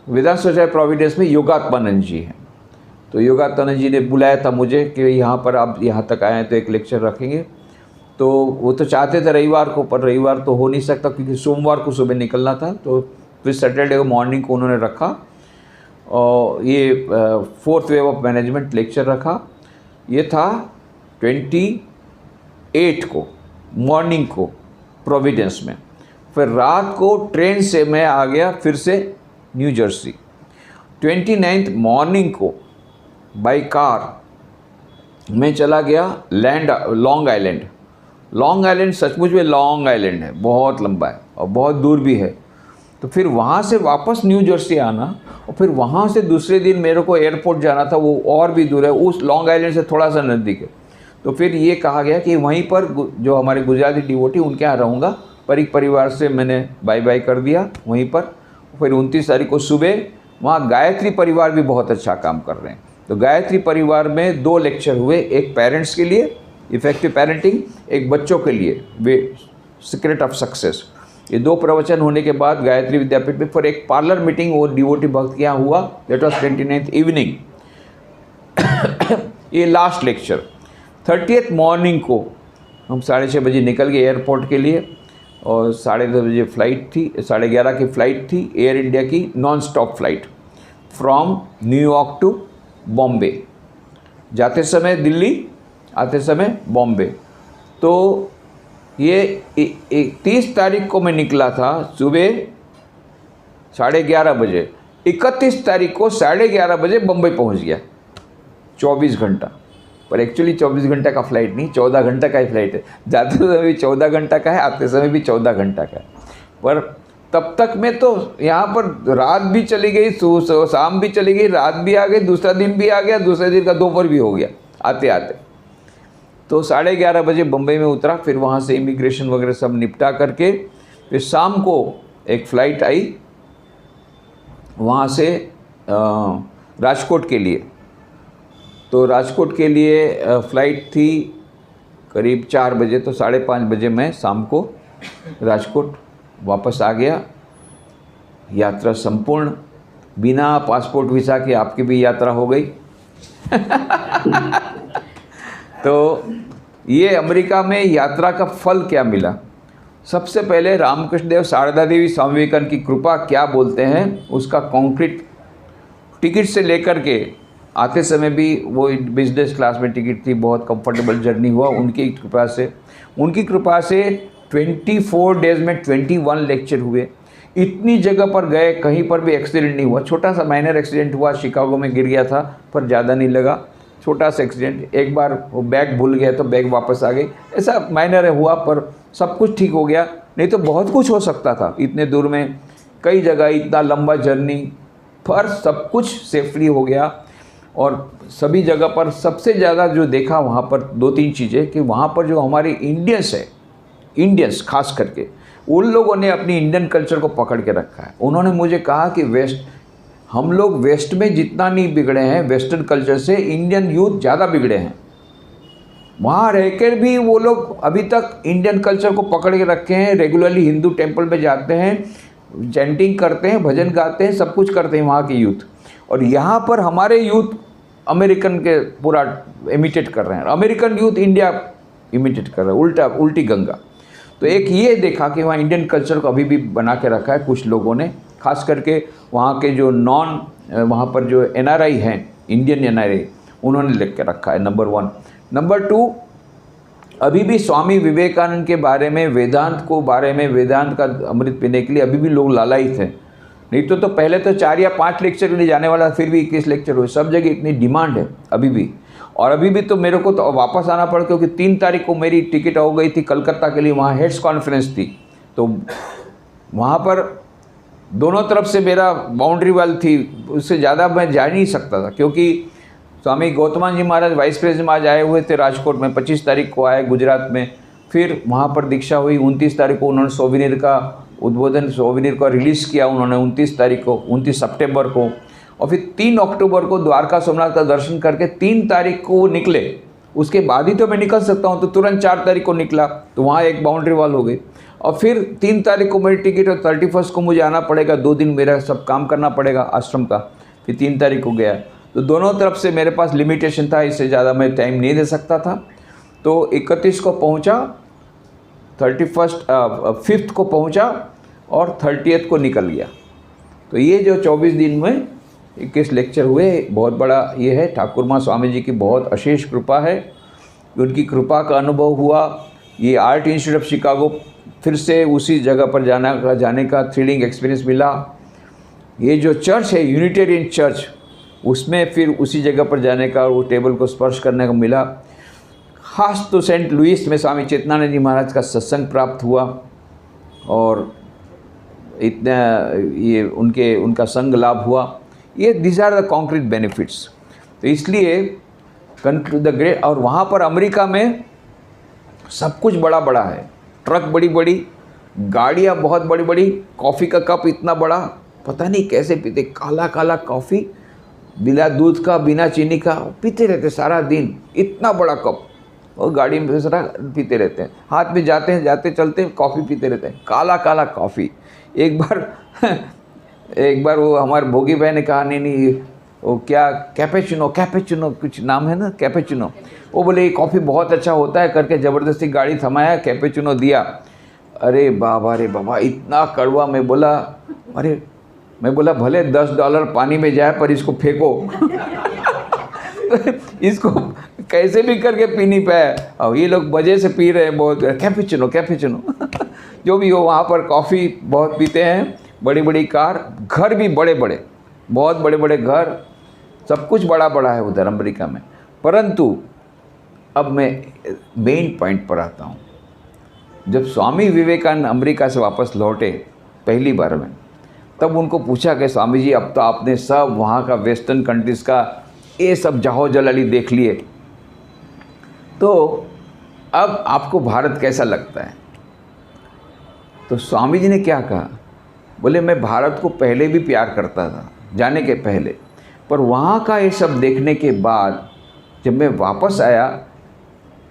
वेदांत सोसाइटी प्रोविडेंस में योगात्मानंद जी हैं। तो योगात्मानंद जी ने बुलाया था मुझे कि यहाँ पर आप यहाँ तक आए हैं तो एक लेक्चर रखेंगे। तो वो तो चाहते थे रविवार को, पर रविवार तो हो नहीं सकता क्योंकि सोमवार को सुबह निकलना था। तो फिर सैटरडे को मॉर्निंग को उन्होंने रखा, और ये 4th wave of management lecture रखा। ये था 28 को मॉर्निंग को प्रोविडेंस में। फिर रात को ट्रेन से मैं आ गया फिर से न्यू जर्सी। 29 मॉर्निंग को बाय कार मैं चला गया लॉन्ग आइलैंड। लॉन्ग आइलैंड सचमुच में लॉन्ग आइलैंड है, बहुत लंबा है और बहुत दूर भी है। तो फिर वहाँ से वापस न्यू जर्सी आना, और फिर वहाँ से दूसरे दिन मेरे को एयरपोर्ट जाना था, वो और भी दूर है, उस लॉन्ग आइलैंड से थोड़ा सा नज़दीक है। तो फिर ये कहा गया कि वहीं पर जो हमारे गुजराती डिवोटी उनके यहाँ रहूँगा। परिक परिवार से मैंने बाय बाय कर दिया वहीं पर। फिर 29 तारीख को सुबह वहाँ गायत्री परिवार भी बहुत अच्छा काम कर रहे हैं। तो गायत्री परिवार में 2 लेक्चर हुए, एक पेरेंट्स के लिए इफेक्टिव पेरेंटिंग, एक बच्चों के लिए वे सीक्रेट ऑफ सक्सेस। ये 2 प्रवचन होने के बाद गायत्री विद्यापीठ में फिर एक पार्लर मीटिंग वो डिवोटी भक्त के यहाँ हुआ। That was 29th evening. ये लास्ट लेक्चर। 30th मॉर्निंग को हम 6:30 बजे निकल गए एयरपोर्ट के लिए और 10:30 बजे फ़्लाइट थी, 11:30 की फ़्लाइट थी एयर इंडिया की, non stop flight from New York to Bombay. जाते समय दिल्ली, आते समय बॉम्बे। तो ये 30 तारीख को मैं निकला था सुबह 11:30 बजे, 31 तारीख को 11:30 बजे बम्बई पहुंच गया। 24 घंटा, पर एक्चुअली 24 घंटा का फ़्लाइट नहीं, 14 घंटा का ही फ़्लाइट है। जाते समय भी 14 घंटा का है, आते समय भी 14 घंटा का है। पर तब तक में तो यहाँ पर रात भी चली गई, शाम भी चली गई, रात भी आ गई, दूसरा दिन भी आ गया, दूसरे दिन का दोपहर भी हो गया आते आते। तो 11:30 बजे बम्बई में उतरा। फिर वहाँ से इमिग्रेशन वगैरह सब निपटा करके फिर शाम को एक फ़्लाइट आई वहाँ से राजकोट के लिए। तो राजकोट के लिए फ़्लाइट थी करीब 4 बजे, तो 5:30 बजे मैं शाम को राजकोट वापस आ गया। यात्रा संपूर्ण, बिना पासपोर्ट वीज़ा के आपकी भी यात्रा हो गई। तो ये अमेरिका में यात्रा का फल क्या मिला? सबसे पहले रामकृष्ण देव शारदा देवी स्वामी विवेकानंद की कृपा क्या बोलते हैं, उसका कॉन्क्रीट टिकट से लेकर के आते समय भी वो बिजनेस क्लास में टिकट थी, बहुत कंफर्टेबल जर्नी हुआ उनकी कृपा से। उनकी कृपा से 24 डेज़ में 21 लेक्चर हुए। इतनी जगह पर गए, कहीं पर भी एक्सीडेंट नहीं हुआ। छोटा सा माइनर एक्सीडेंट हुआ, शिकागो में गिर गया था, पर ज़्यादा नहीं लगा, छोटा सा एक्सीडेंट। एक बार वो बैग भूल गया तो बैग वापस आ गई, ऐसा माइनर हुआ, पर सब कुछ ठीक हो गया। नहीं तो बहुत कुछ हो सकता था इतने दूर में, कई जगह, इतना लंबा जर्नी, पर सब कुछ सेफली हो गया। और सभी जगह पर सबसे ज़्यादा जो देखा वहाँ पर 2-3 चीज़ें, कि वहाँ पर जो हमारे इंडियंस है, इंडियंस खास करके, उन लोगों ने अपनी इंडियन कल्चर को पकड़ के रखा है। उन्होंने मुझे कहा कि हम लोग वेस्ट में जितना नहीं बिगड़े हैं वेस्टर्न कल्चर से, इंडियन यूथ ज़्यादा बिगड़े हैं। वहाँ रहकर भी वो लोग अभी तक इंडियन कल्चर को पकड़ के रखे हैं। रेगुलरली हिंदू टेम्पल में जाते हैं, चैंटिंग करते हैं, भजन गाते हैं, सब कुछ करते हैं वहाँ के यूथ। और यहाँ पर हमारे यूथ अमेरिकन के पूरा इमिटेट कर रहे हैं, अमेरिकन यूथ इंडिया इमिटेट कर रहे हैं, उल्टी गंगा। तो एक ये देखा कि वहाँ इंडियन कल्चर को अभी भी बना के रखा है कुछ लोगों ने, खास करके वहाँ के जो वहाँ पर जो NRI हैं, इंडियन NRI, उन्होंने लिख के रखा है, नंबर 1। नंबर 2, अभी भी स्वामी विवेकानंद के बारे में, वेदांत का अमृत पीने के लिए अभी भी लोग लालायित हैं। नहीं तो पहले तो 4 या 5 लेक्चर के लिए जाने वाला, फिर भी 21 लेक्चर हुए। सब जगह इतनी डिमांड है अभी भी। और अभी भी तो मेरे को तो वापस आना पड़ा, क्योंकि 3 तारीख को मेरी टिकट हो गई थी कलकत्ता के लिए, वहाँ हेड्स कॉन्फ्रेंस थी। तो वहाँ पर दोनों तरफ से मेरा बाउंड्री वाल थी, उससे ज़्यादा मैं जा नहीं सकता था, क्योंकि स्वामी गौतमान जी महाराज वाइस प्रेसिडेंट आज आए हुए थे राजकोट में। 25 तारीख को आए गुजरात में, फिर वहाँ पर दीक्षा हुई। 29 तारीख को उन्होंने सोविनिर का उद्बोधन, सोविनिर का रिलीज़ किया उन्होंने 29 तारीख को, 29 सितंबर को। और फिर 3 अक्टूबर को द्वारका सोमनाथ का दर्शन करके 3 तारीख को वो निकले। उसके बाद ही तो मैं निकल सकता हूँ, तो तुरंत 4 तारीख को निकला, तो वहाँ एक बाउंड्री वॉल हो गई। और फिर 3 तारीख को मेरी टिकट, और 31 को मुझे आना पड़ेगा, 2 दिन मेरा सब काम करना पड़ेगा आश्रम का। फिर 3 तारीख को गया, तो दोनों तरफ से मेरे पास लिमिटेशन था, इससे ज़्यादा मैं टाइम नहीं दे सकता था। तो 31 को पहुँचा, 5th को पहुँचा और 30th को निकल गया। तो ये जो 24 दिन में 21 लेक्चर हुए, बहुत बड़ा ये है। ठाकुर माँ स्वामी जी की बहुत अशेष कृपा है, उनकी कृपा का अनुभव हुआ। ये आर्ट इंस्टीट्यूट ऑफ शिकागो, फिर से उसी जगह पर जाने का थ्रिलिंग एक्सपीरियंस मिला। ये जो चर्च है, यूनिटेरियन चर्च, उसमें फिर उसी जगह पर जाने का, वो टेबल को स्पर्श करने का मिला। खास तो सेंट लुइस में स्वामी चेतनानंद जी महाराज का सत्संग प्राप्त हुआ, और इतना ये उनका संग लाभ हुआ। ये these are the concrete benefits. तो इसलिए कंट्री द ग्रेट। और वहाँ पर अमेरिका में सब कुछ बड़ा बड़ा है, ट्रक बड़ी बड़ी, गाड़ियाँ बहुत बड़ी बड़ी, कॉफ़ी का कप इतना बड़ा, पता नहीं कैसे पीते, काला काला कॉफ़ी, बिना दूध का बिना चीनी का पीते रहते सारा दिन, इतना बड़ा कप, और गाड़ी में सारा पीते रहते हैं, हाथ में जाते हैं जाते चलते कॉफ़ी पीते रहते हैं, काला काला कॉफ़ी। एक बार वो हमारे भोगी भाई ने कहा, नहीं वो क्या कैपेचिनो कुछ नाम है ना, कैपेचिनो, वो बोले ये कॉफ़ी बहुत अच्छा होता है करके ज़बरदस्ती गाड़ी थमाया, कैपेचिनो दिया। अरे बाबा इतना कड़वा। मैं बोला भले $10 पानी में जाए पर इसको फेंको इसको कैसे भी करके पी नहीं पाया। और ये लोग मज़े से पी रहे हैं बहुत, कैपेचिनो जो भी हो। वहाँ पर कॉफ़ी बहुत पीते हैं, बड़ी बड़ी कार, घर भी बड़े बड़े, बहुत बड़े बड़े घर, सब कुछ बड़ा बड़ा है उधर अमेरिका में। परंतु अब मैं मेन पॉइंट पर आता हूँ। जब स्वामी विवेकानंद अमेरिका से वापस लौटे पहली बार में, तब उनको पूछा कि स्वामी जी अब तो आपने सब वहाँ का वेस्टर्न कंट्रीज़ का ये सब जाहो जलाली देख लिए, तो अब आपको भारत कैसा लगता है? तो स्वामी जी ने क्या कहा, बोले मैं भारत को पहले भी प्यार करता था जाने के पहले, पर वहाँ का ये सब देखने के बाद जब मैं वापस आया,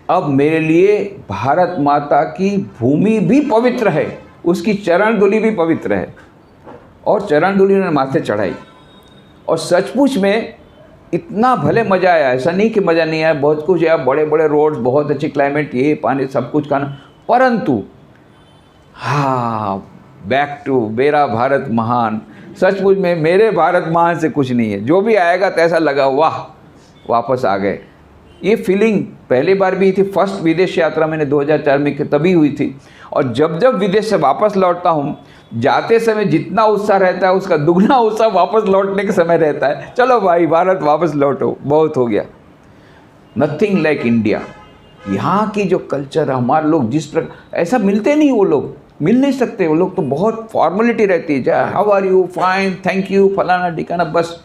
अब मेरे लिए भारत माता की भूमि भी पवित्र है, उसकी चरण धूलि भी पवित्र है। और चरण धूलि उन्होंने माथे चढ़ाई, और सचमुच में इतना भले मज़ा आया, ऐसा नहीं कि मज़ा नहीं आया, बहुत कुछ आया, बड़े बड़े रोड्स, बहुत अच्छी क्लाइमेट, ये पानी सब कुछ खाना। परंतु हाँ, बैक टू मेरा भारत महान, सचमुच में मेरे भारत महान से कुछ नहीं है। जो भी आएगा तो ऐसा लगा वाह वापस आ गए। ये फीलिंग पहली बार भी थी, फर्स्ट विदेश यात्रा मैंने 2004 में तभी हुई थी। और जब जब विदेश से वापस लौटता हूँ, जाते समय जितना उत्साह रहता है उसका दुगना उत्साह वापस लौटने के समय रहता है। चलो भाई भारत वापस लौटो, बहुत हो गया। Nothing like India. यहाँ की जो कल्चर, हमारे लोग जिस प्रकार, ऐसा मिलते नहीं, वो लोग मिल नहीं सकते, वो लोग तो बहुत फॉर्मेलिटी रहती है, how are you, fine, thank you, फलाना ठिकाना, बस।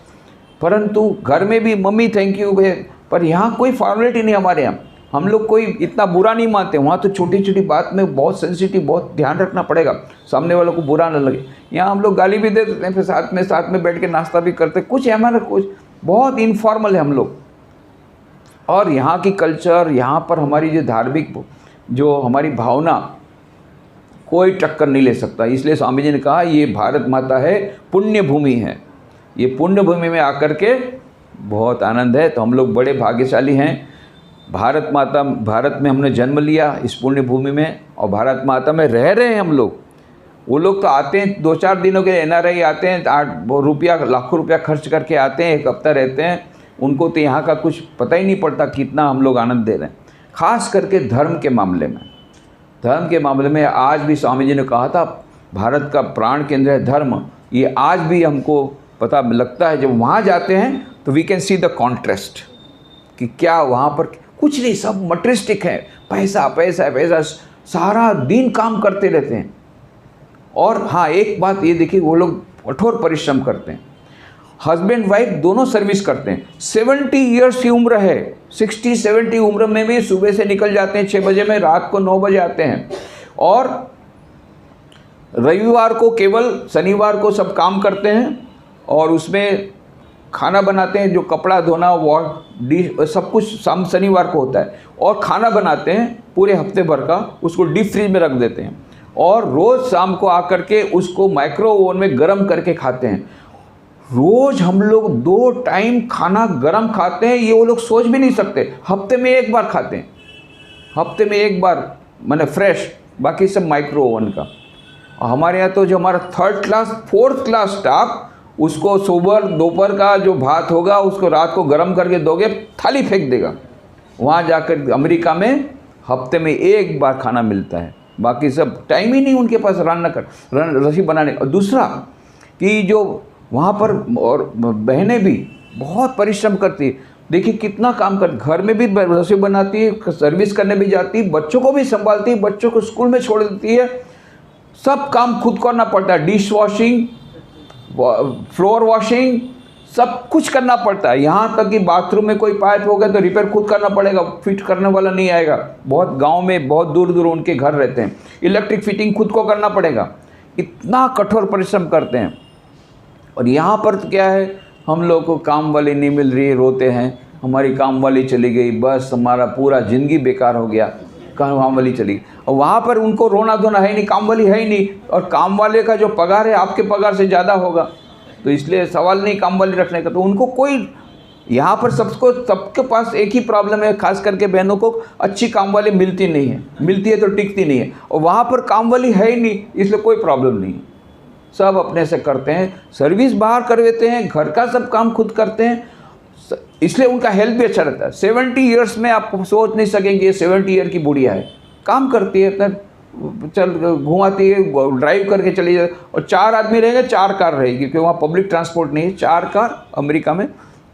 परंतु घर में भी मम्मी थैंक यू है, पर यहाँ कोई फॉर्मेलिटी नहीं। हमारे यहाँ हम लोग कोई इतना बुरा नहीं मानते, वहाँ तो छोटी छोटी बात में बहुत सेंसिटिव, बहुत ध्यान रखना पड़ेगा सामने वालों को बुरा न लगे। यहाँ हम लोग गाली भी दे देते हैं, फिर साथ में बैठ के नाश्ता भी करते, कुछ हमारा कुछ बहुत इनफॉर्मल है हम लोग। और यहाँ की कल्चर, यहाँ पर हमारी जो धार्मिक, जो हमारी भावना, कोई टक्कर नहीं ले सकता। इसलिए स्वामी जी ने कहा ये भारत माता है, पुण्य भूमि है, ये पुण्य भूमि में आकर के बहुत आनंद है। तो हम लोग बड़े भाग्यशाली हैं, भारत माता, भारत में हमने जन्म लिया, इस पुण्य भूमि में, और भारत माता में रह रहे हैं हम लोग। वो लोग तो आते हैं 2-4 दिनों के NRI आते हैं, 8 रुपया लाखों रुपया खर्च करके आते हैं, 1 हफ्ता रहते हैं, उनको तो यहाँ का कुछ पता ही नहीं पड़ता कितना हम लोग आनंद दे रहे हैं। खास करके धर्म के मामले में आज भी स्वामी जी ने कहा था भारत का प्राण केंद्र है धर्म। ये आज भी हमको पता लगता है, जब वहाँ जाते हैं तो we can see the contrast कि क्या वहाँ पर कुछ नहीं, सब मटेरियलिस्टिक है, पैसा पैसा पैसा, सारा दिन काम करते रहते हैं। और हाँ, एक बात ये देखिए, वो लोग कठोर परिश्रम करते हैं, हस्बैंड वाइफ दोनों सर्विस करते हैं। 70 ईयर्स की उम्र है, 60-70 उम्र में भी सुबह से निकल जाते हैं 6 बजे में, रात को 9 बजे आते हैं। और रविवार को केवल, शनिवार को सब काम करते हैं, और उसमें खाना बनाते हैं, जो कपड़ा धोना, डिश, सब कुछ शनिवार को होता है। और खाना बनाते हैं पूरे हफ्ते भर का, उसको डीप फ्रीज में रख देते हैं, और रोज़ शाम को आकर के उसको माइक्रो ओवन में गर्म करके खाते हैं। रोज़ हम लोग 2 टाइम खाना गर्म खाते हैं, ये वो लोग सोच भी नहीं सकते। हफ्ते में 1 बार खाते हैं, हफ्ते में 1 बार, माने फ्रेश, बाकी सब माइक्रो ओवन का। और हमारे यहाँ तो जो हमारा 3rd class 4th class staff, उसको सुबह दोपहर का जो भात होगा उसको रात को गर्म करके दोगे, थाली फेंक देगा। वहाँ जाकर अमेरिका में हफ्ते में 1 बार खाना मिलता है, बाकी सब टाइम ही नहीं उनके पास रसोई बनाने। और दूसरा कि जो वहाँ पर और बहनें भी बहुत परिश्रम करती है, देखिए कितना काम कर, घर में भी रसोई बनाती है, सर्विस करने भी जाती है, बच्चों को भी संभालती है, बच्चों को स्कूल में छोड़ देती है, सब काम खुद करना पड़ता है। डिश वॉशिंग, फ्लोर वॉशिंग, सब कुछ करना पड़ता है, यहाँ तक कि बाथरूम में कोई पाइप हो गया तो रिपेयर खुद करना पड़ेगा, फिट करने वाला नहीं आएगा। बहुत गांव में बहुत दूर दूर उनके घर रहते हैं, इलेक्ट्रिक फिटिंग खुद को करना पड़ेगा। इतना कठोर परिश्रम करते हैं। और यहाँ पर तो क्या है, हम लोग को काम वाली नहीं मिल रही, रोते हैं हमारी काम वाली चली गई, बस हमारा पूरा ज़िंदगी बेकार हो गया, काम वाली चली गई। और वहाँ पर उनको रोना धोना है नहीं, काम वाली है ही नहीं, और काम वाले का जो पगार है आपके पगार से ज़्यादा होगा, तो इसलिए सवाल नहीं काम वाली रखने का। तो उनको कोई, यहाँ पर सबके पास एक ही प्रॉब्लम है, खास करके बहनों को अच्छी काम वाली मिलती नहीं है, मिलती है तो टिकती नहीं है। और वहाँ पर काम वाली है ही नहीं, इसलिए कोई प्रॉब्लम नहीं, सब अपने से करते हैं, सर्विस बाहर कर देते हैं, घर का सब काम खुद करते हैं, इसलिए उनका हेल्थ भी अच्छा रहता है। 70 ईयर्स में आप सोच नहीं सकेंगे 70 ईयर की बुढ़िया है, काम करती है, अपना चल घुमाती है, ड्राइव करके चली जाए। और 4 आदमी रहेंगे, 4 कार रहेगी, क्योंकि वहाँ पब्लिक ट्रांसपोर्ट नहीं है। 4 कार, अमेरिका में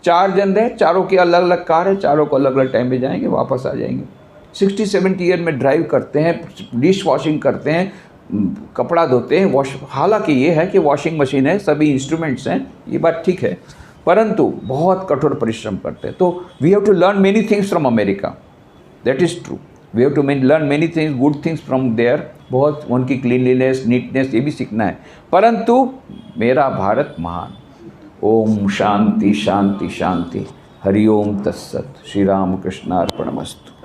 4 जन रहे, चारों की अलग अलग कार है, चारों को अलग अलग टाइम पे जाएंगे, वापस आ जाएंगे। 60-70 ईयर में ड्राइव करते हैं, डिश वॉशिंग करते हैं, कपड़ा धोते हैं, हालांकि ये है कि वॉशिंग मशीन है, सभी इंस्ट्रूमेंट्स हैं, ये बात ठीक है, परंतु बहुत कठोर परिश्रम करते हैं। तो we have to learn many things from America, that is true. We have to learn many things, good things from there, बहुत उनकी क्लीनलीनेस, नीटनेस, ये भी सीखना है। परंतु मेरा भारत महान। ओम शांति शांति शांति। हरि ओम तत्सत। श्री राम कृष्णार्पणमस्तु।